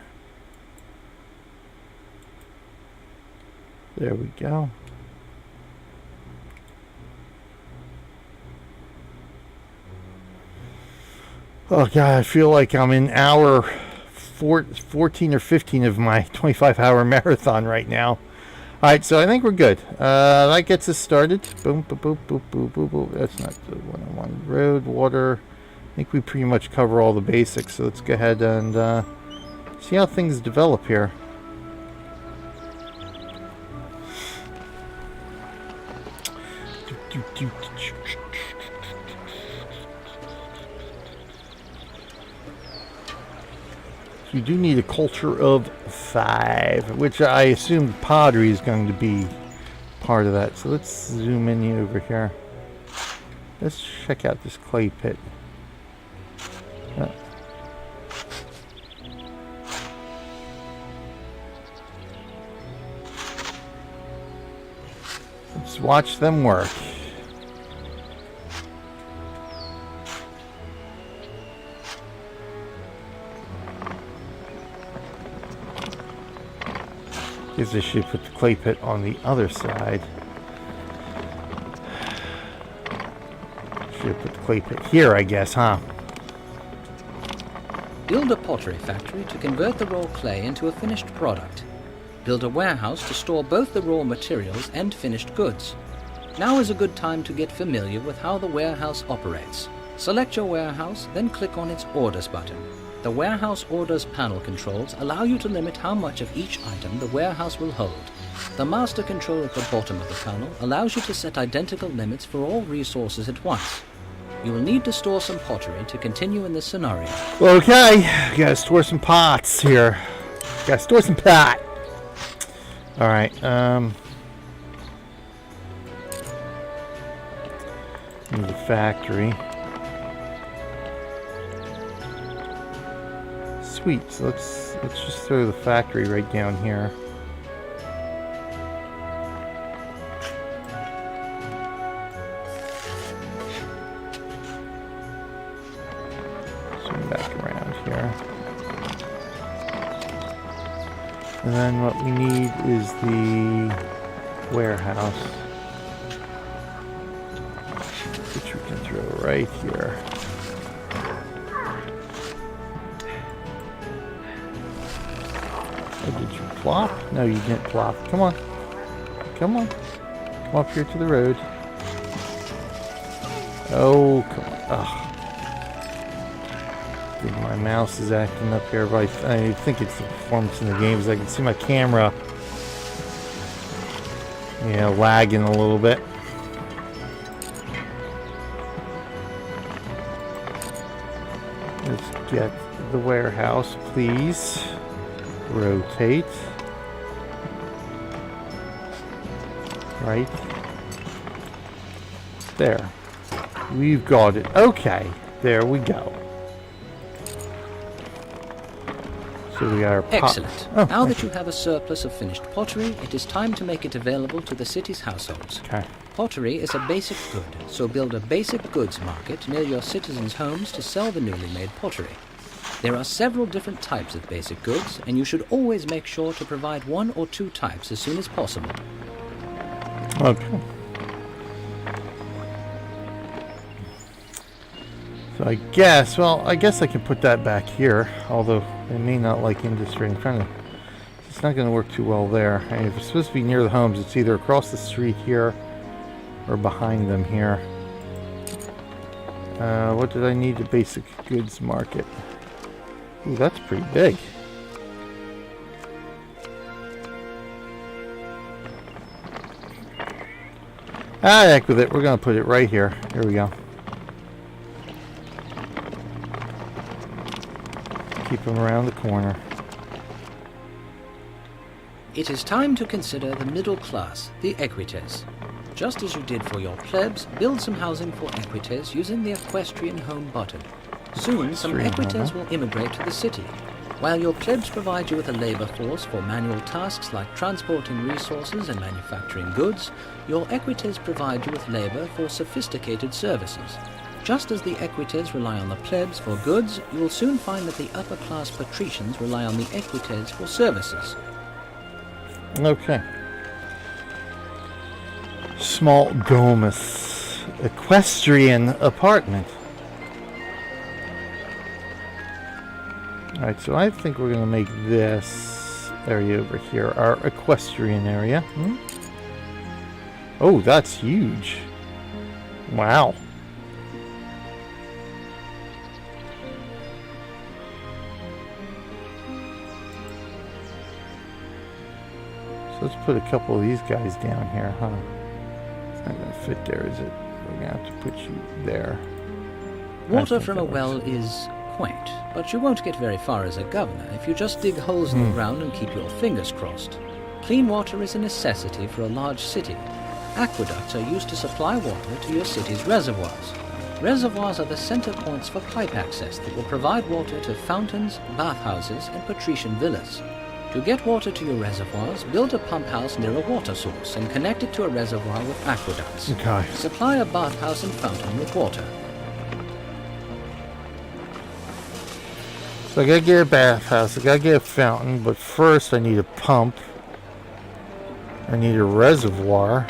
There we go. Oh god, I feel like I'm in hour 14 or 15 of my 25-hour marathon right now. Alright, so I think we're good. That gets us started. Boom, boom, boom, boom, boom, boom, boom. That's not the one I want. Road, water. I think we pretty much cover all the basics, so let's go ahead and see how things develop here. You do need a culture of 5, which I assume pottery is going to be part of that. So let's zoom in over here. Let's check out this clay pit. Let's watch them work. Guess I should put the clay pit on the other side. Should put the clay pit here, I guess, huh? Build a pottery factory to convert the raw clay into a finished product. Build a warehouse to store both the raw materials and finished goods. Now is a good time to get familiar with how the warehouse operates. Select your warehouse, then click on its Orders button. The Warehouse Orders panel controls allow you to limit how much of each item the warehouse will hold. The Master Control at the bottom of the panel allows you to set identical limits for all resources at once. You will need to store some pottery to continue in this scenario. Okay, gotta store some pots here. Gotta store some pot. Alright, in the factory. Sweet, so let's just throw the factory right down here. Swing back around here. And then what we need is the warehouse, which we can throw right here. Oh, did you plop? No, you didn't plop. Come on. Come on. Come up here to the road. Oh, come on. Ugh. I think my mouse is acting up here, but I think it's the performance in the games. I can see my camera, lagging a little bit. Let's get the warehouse, please. Rotate. Right. There. We've got it. Okay. There we go. So we are excellent. Now that you have a surplus of finished pottery, it is time to make it available to the city's households. Okay. Pottery is a basic good, so build a basic goods market near your citizens' homes to sell the newly made pottery. There are several different types of basic goods, and you should always make sure to provide 1 or 2 types as soon as possible. Okay. So I guess I can put that back here, although I may not like industry. It's not going to work too well there. And if it's supposed to be near the homes, it's either across the street here or behind them here. What did I need? The basic goods market. Ooh, that's pretty big. Heck with it. We're going to put it right here. Here we go. Keep them around the corner. It is time to consider the middle class, the equites. Just as you did for your plebs, build some housing for equites using the equestrian home button. Soon, some equites will immigrate to the city. While your plebs provide you with a labor force for manual tasks like transporting resources and manufacturing goods, your equites provide you with labor for sophisticated services. Just as the equites rely on the plebs for goods, you will soon find that the upper-class patricians rely on the equites for services. Okay. Small domus. Equestrian apartment. Alright, so I think we're going to make this area over here our equestrian area. Oh, that's huge. Wow. So let's put a couple of these guys down here, huh? It's not going to fit there, is it? We're going to have to put you there. Water from a well is quaint, but you won't get very far as a governor if you just dig holes in the ground and keep your fingers crossed. Clean water is a necessity for a large city. Aqueducts are used to supply water to your city's reservoirs. Reservoirs are the center points for pipe access that will provide water to fountains, bathhouses, and patrician villas. To get water to your reservoirs, build a pump house near a water source and connect it to a reservoir with aqueducts. Okay. Supply a bathhouse and fountain with water. So I gotta get a bathhouse, I gotta get a fountain, but first I need a pump. I need a reservoir.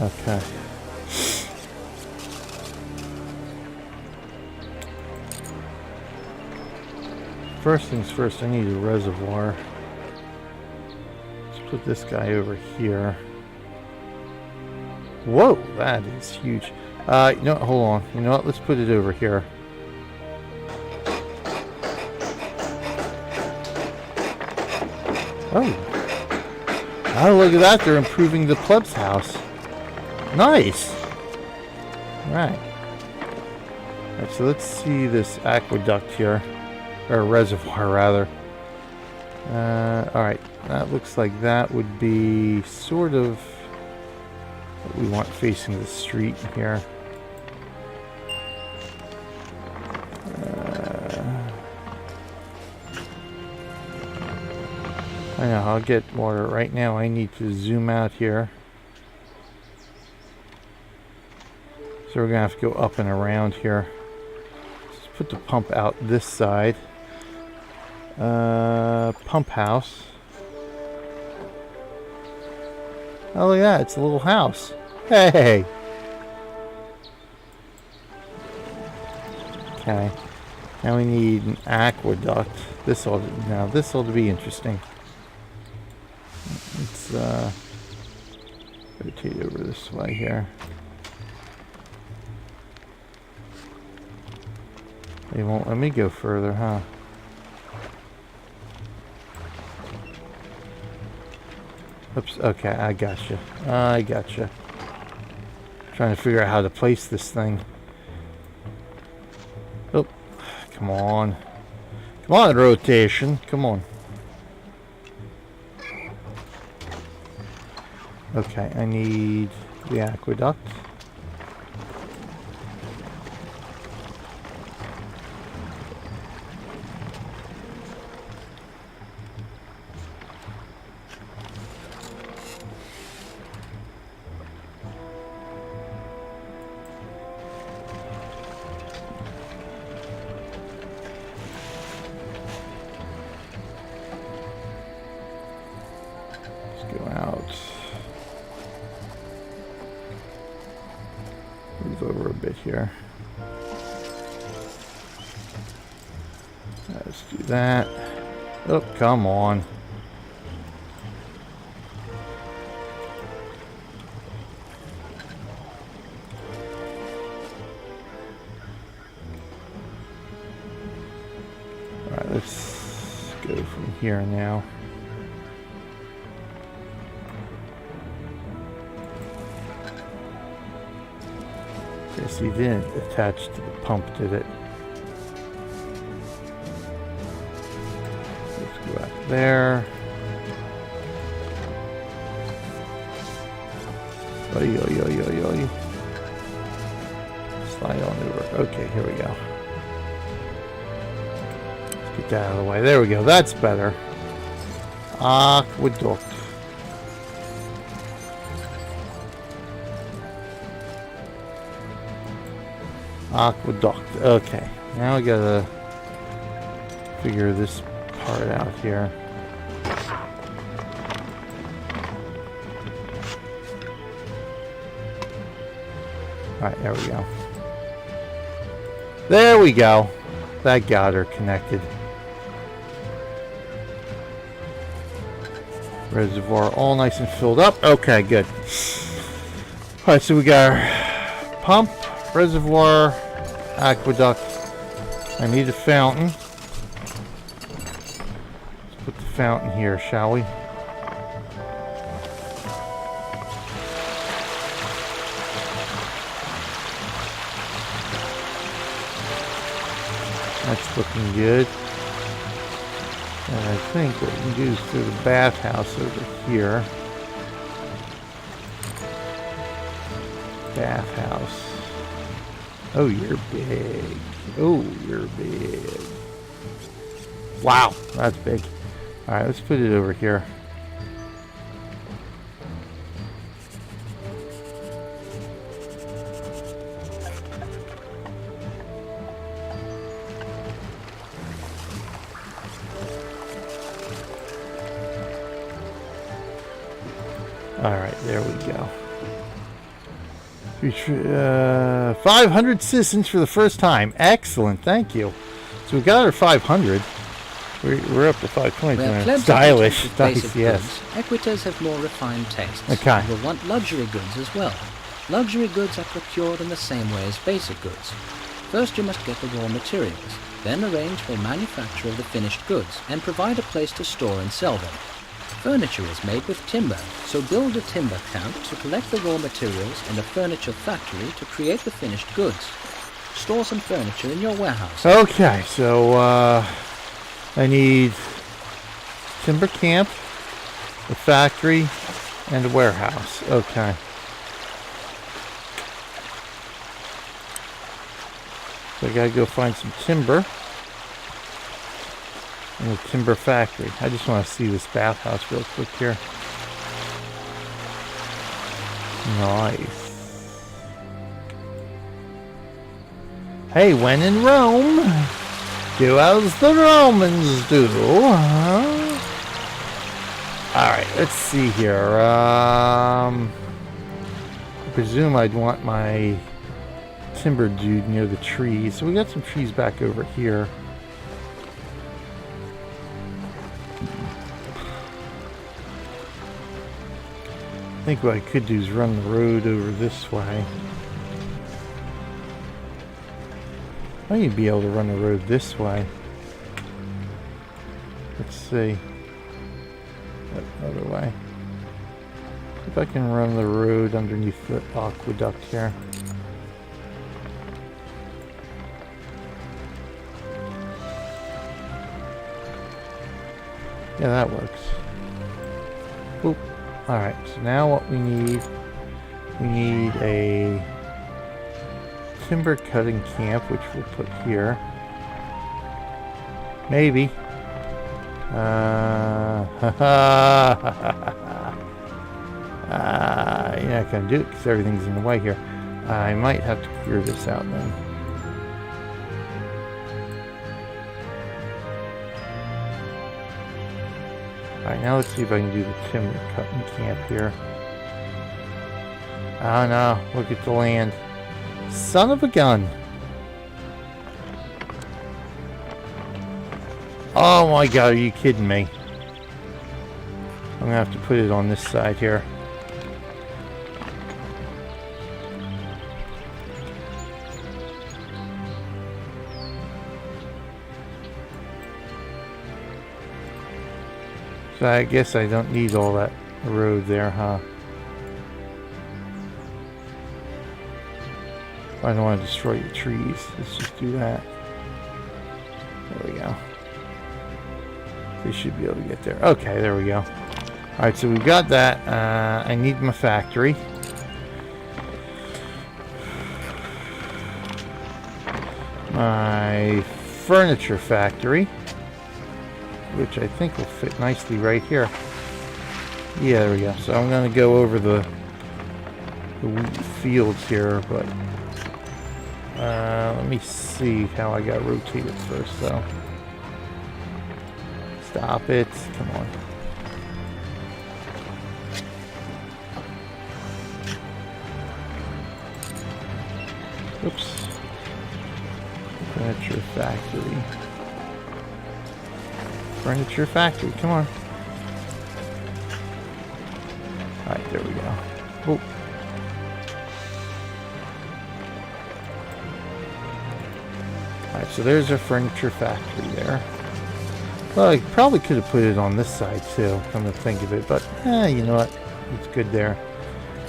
Okay. First things first, I need a reservoir. Let's put this guy over here. Whoa, that is huge. You know what, hold on. You know what, let's put it over here. Oh, look at that. They're improving the pleb's house. Nice. Right. Alright, so let's see this aqueduct here. Or reservoir, rather. Alright. That looks like that would be sort of what we want facing the street here. I know, I'll get water. Right now I need to zoom out here. So we're going to have to go up and around here. Let's put the pump out this side. Pump house. Oh, look at that. It's a little house. Hey! Okay. Now we need an aqueduct. This ought to be interesting. Let's rotate over this way here. They won't let me go further, huh? Oops, okay, I gotcha. Trying to figure out how to place this thing. Oh, come on. Come on, rotation. Come on. Okay, I need the aqueduct. Let's go out. Move over a bit here. Let's do that. Oh, come on. Alright, let's go from here now. Guess he didn't attach to the pump, did it? Let's go out there. Oy, oy, oy, oy, oy. Slide on over. Okay, here we go. Let's get that out of the way. There we go. That's better. Aqueduct. Aqueduct. Okay. Now we gotta figure this part out here. Alright, there we go. There we go. That got her connected. Reservoir all nice and filled up. Okay, good. Alright, so we got our pump, reservoir, aqueduct. I need a fountain. Let's put the fountain here, shall we? That's looking good. And I think what we can do is through the bathhouse over here. Bathhouse. Oh, you're big. Oh, you're big. Wow, that's big. Alright, let's put it over here. Alright, there we go. 500 citizens for the first time. Excellent, thank you. So we got our 500. We're up to 520. Where plebs Stylish, are content with nice, basic yes. goods, equitas have more refined tastes. Okay. And will want luxury goods as well. Luxury goods are procured in the same way as basic goods. First you must get the raw materials, then arrange for manufacture of the finished goods and provide a place to store and sell them. Furniture is made with timber, so build a timber camp to collect the raw materials and a furniture factory to create the finished goods. Store some furniture in your warehouse. Okay, so I need timber camp, a factory, and a warehouse. Okay. So I gotta go find some timber and a timber factory. I just want to see this bathhouse real quick here. Nice. Hey, when in Rome, do as the Romans do. Alright, let's see here. I presume I'd want my timber dude near the trees. So we got some trees back over here. I think what I could do is run the road over this way. I need to be able to run the road this way. Let's see. That other way. If I can run the road underneath the aqueduct here. Yeah, that works. Boop. Alright, so now what we need a timber cutting camp, which we'll put here. Maybe. You're not going to do it because everything's in the way here. I might have to clear this out then. Alright, now let's see if I can do the timber cutting camp here. Oh no, look at the land. Son of a gun. Oh my god, are you kidding me? I'm gonna have to put it on this side here. So I guess I don't need all that road there, huh? I don't want to destroy the trees. Let's just do that. There we go. They should be able to get there. Okay, there we go. Alright, so we've got that. I need my factory. My furniture factory, which I think will fit nicely right here. Yeah, there we go. So I'm going to go over the wheat fields here, but let me see how I got rotated first, though. Stop it. Come on. Oops. Furniture factory. Furniture factory. Come on. Alright, there we go. Oh. Alright, so there's our furniture factory there. Well, I probably could have put it on this side too, come to think of it, but you know what? It's good there.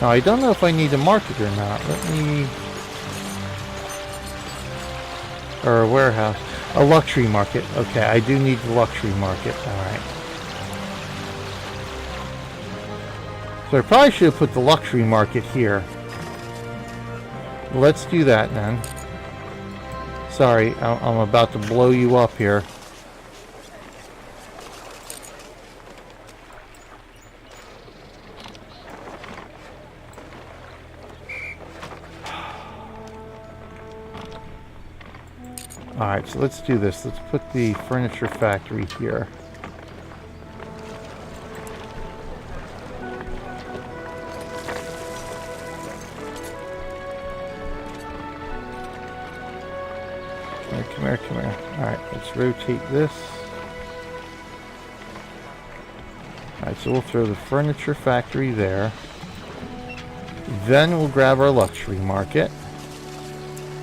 Now, I don't know if I need to mark it or not. Let me... Or a warehouse. A luxury market. Okay, I do need the luxury market. Alright. So I probably should have put the luxury market here. Let's do that then. Sorry, I'm about to blow you up here. Alright, so let's do this. Let's put the furniture factory here. Come here, come here. Alright, let's rotate this. Alright, so we'll throw the furniture factory there. Then we'll grab our luxury market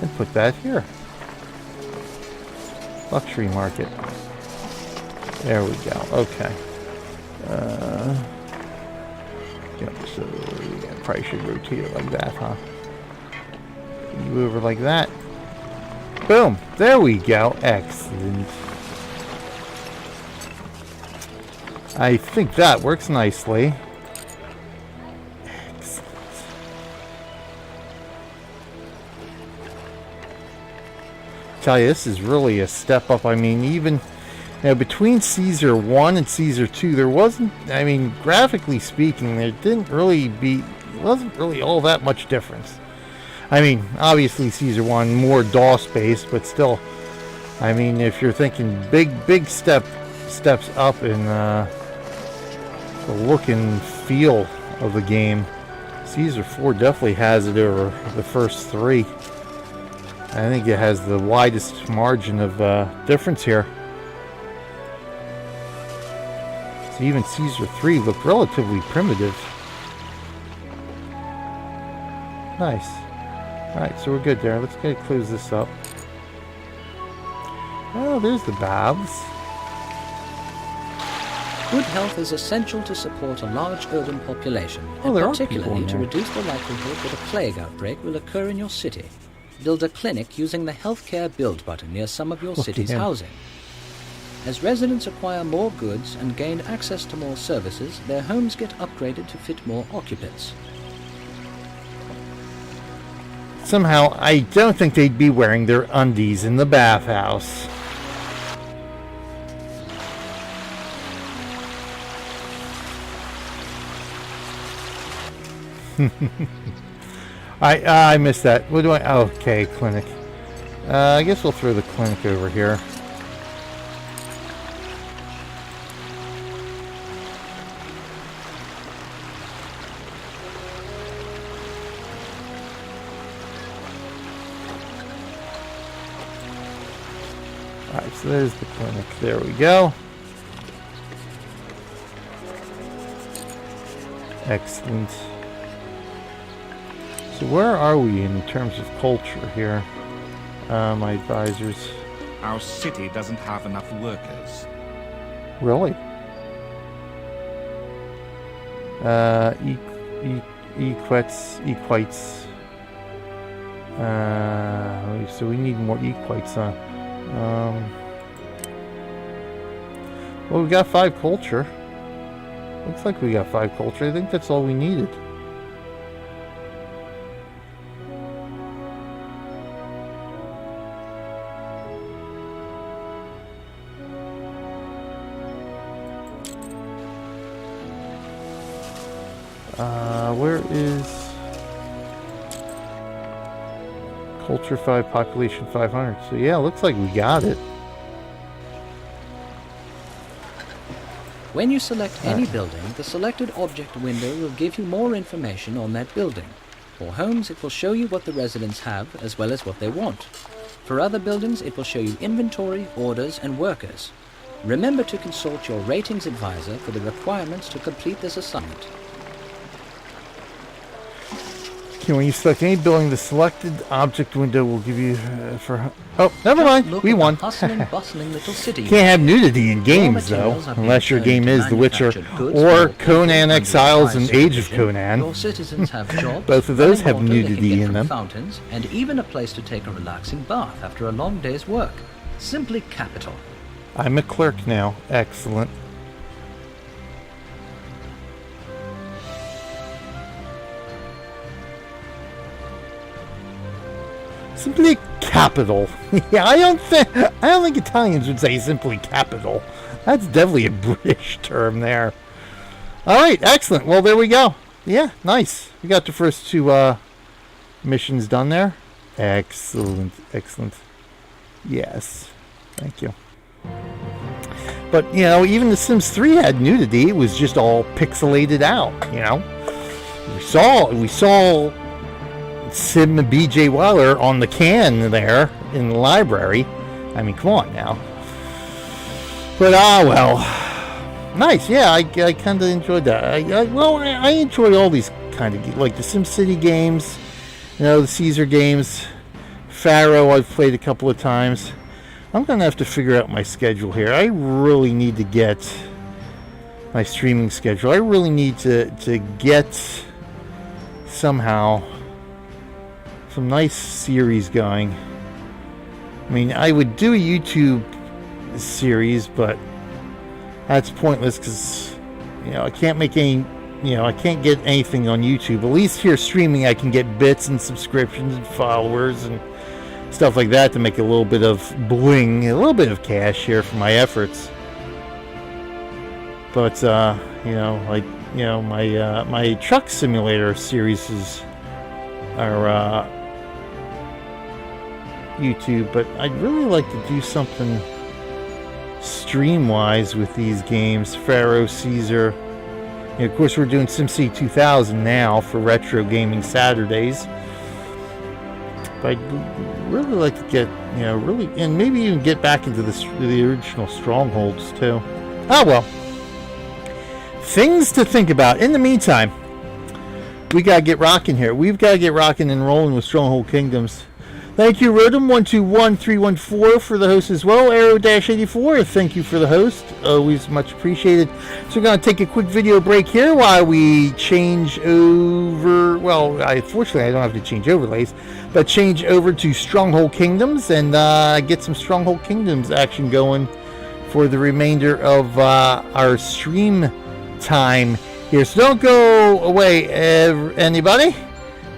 and put that here. Luxury market. There we go. Okay. Yep, so yeah, probably should rotate it like that, huh? You over like that. Boom! There we go. Excellent. I think that works nicely. Excellent. Tell you, this is really a step up. I mean, even between Caesar 1 and Caesar 2, there wasn't, I mean, graphically speaking, there wasn't really all that much difference. I mean, obviously Caesar 1 more DOS based, but still, I mean, if you're thinking big steps up in the look and feel of the game, Caesar 4 definitely has it over the first three. I think it has the widest margin of difference here. So even Caesar 3 looked relatively primitive. Nice. Alright, so we're good there. Let's go close this up. Oh, there's the baths. Good health is essential to support a large urban population, and there are particularly people to in there. reduce the likelihood that a plague outbreak will occur in your city. Build a clinic using the healthcare build button near some of your Look at city's him. housing. As residents acquire more goods and gain access to more services, their homes get upgraded to fit more occupants. Somehow, I don't think they'd be wearing their undies in the bathhouse. I missed that. What do I... Okay, clinic. I guess we'll throw the clinic over here. Alright, so there's the clinic. There we go. Excellent. So where are we in terms of culture here? My advisors. Our city doesn't have enough workers. Really? Equites. So we need more equites, huh? Well, we got 5 culture. Looks like we got 5 culture. I think that's all we needed. Where is culture 5, population 500? So yeah, looks like we got it. When you select any building, the selected object window will give you more information on that building. For homes, it will show you what the residents have as well as what they want. For other buildings, it will show you inventory, orders, and workers. Remember to consult your ratings advisor for the requirements to complete this assignment. Okay, when you select any building, the selected object window will give you Oh, never mind. Look We at won. the hustling, bustling little city. Can't have nudity in games, though, materials are being unless your turned game into is The Witcher manufactured goods or for people Conan under Exiles high and Age of supervision. Conan. Your citizens have jobs, Both of those have running water they can nudity get in from them. fountains, and even a place to take a relaxing bath after a long day's work. Simply capital. I'm a clerk now. Excellent. Simply capital. Yeah, I don't think Italians would say simply capital. That's definitely a British term there. All right, excellent. Well, there we go. Yeah, nice. We got the first 2 missions done there. Excellent, excellent. Yes, thank you. But you know, even The Sims 3 had nudity. It was just all pixelated out. You know, we saw Sim BJ Weller on the can there in the library. I mean, come on now. But, well. Nice, yeah, I kind of enjoyed that. I enjoy all these kind of, like the SimCity games, you know, the Caesar games. Pharaoh I've played a couple of times. I'm going to have to figure out my schedule here. I really need to get my streaming schedule. I really need to get somehow some nice series going. I mean, I would do a YouTube series, but that's pointless because, you know, I can't make any, you know, I can't get anything on YouTube. At least here streaming, I can get bits and subscriptions and followers and stuff like that to make a little bit of bling, a little bit of cash here for my efforts. But, you know, like, you know, my truck simulator series are YouTube, but I'd really like to do something stream-wise with these games. Pharaoh, Caesar. You know, of course, we're doing SimCity 2000 now for Retro Gaming Saturdays. But I'd really like to get, you know, really, and maybe even get back into the original Strongholds too. Oh well. Things to think about. In the meantime, we gotta get rocking here. We've got to get rocking and rolling with Stronghold Kingdoms. Thank you, Rodham121314 for the host as well. Arrow-84, thank you for the host. Always much appreciated. So we're going to take a quick video break here while we change over. Well, fortunately, I don't have to change overlays, but change over to Stronghold Kingdoms and get some Stronghold Kingdoms action going for the remainder of our stream time here. So don't go away, anybody.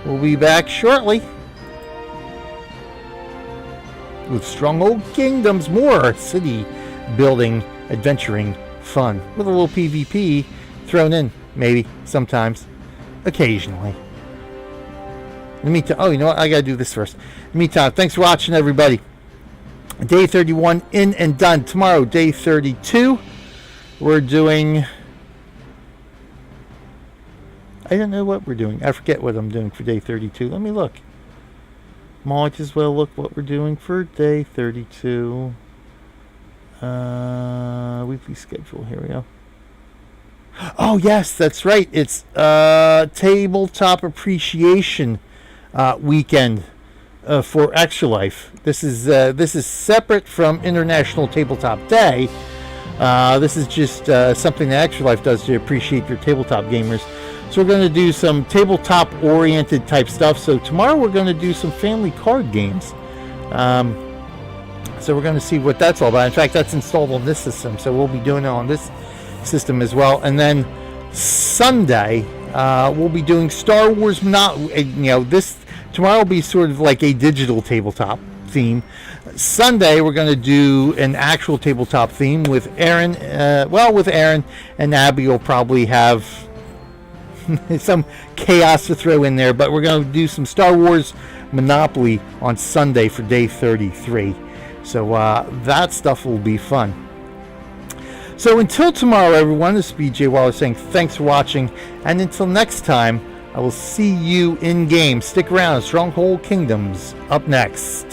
We'll be back shortly with Stronghold Kingdoms, more city building, adventuring fun with a little PvP thrown in, maybe, sometimes, occasionally. In the meantime, oh, you know what? I gotta do this first. In the meantime, thanks for watching, everybody. Day 31 in and done. Tomorrow, day 32, we're doing. I don't know what we're doing. I forget what I'm doing for day 32. Let me look. Might as well look what we're doing for day 32. Weekly schedule. Here we go. Oh yes, that's right. It's tabletop appreciation weekend for Extra Life. This is separate from International Tabletop Day. This is just something that Extra Life does to appreciate your tabletop gamers. So we're going to do some tabletop-oriented type stuff. So tomorrow we're going to do some family card games. So we're going to see what that's all about. In fact, that's installed on this system, so we'll be doing it on this system as well. And then Sunday, we'll be doing Star Wars. This tomorrow will be sort of like a digital tabletop theme. Sunday, we're going to do an actual tabletop theme with Aaron. With Aaron and Abby, will probably have some chaos to throw in there, but we're going to do some Star Wars Monopoly on Sunday for day 33. So that stuff will be fun. So until tomorrow, everyone, this is BJ Waller saying thanks for watching, and until next time, I will see you in game. Stick around. Stronghold Kingdoms up next.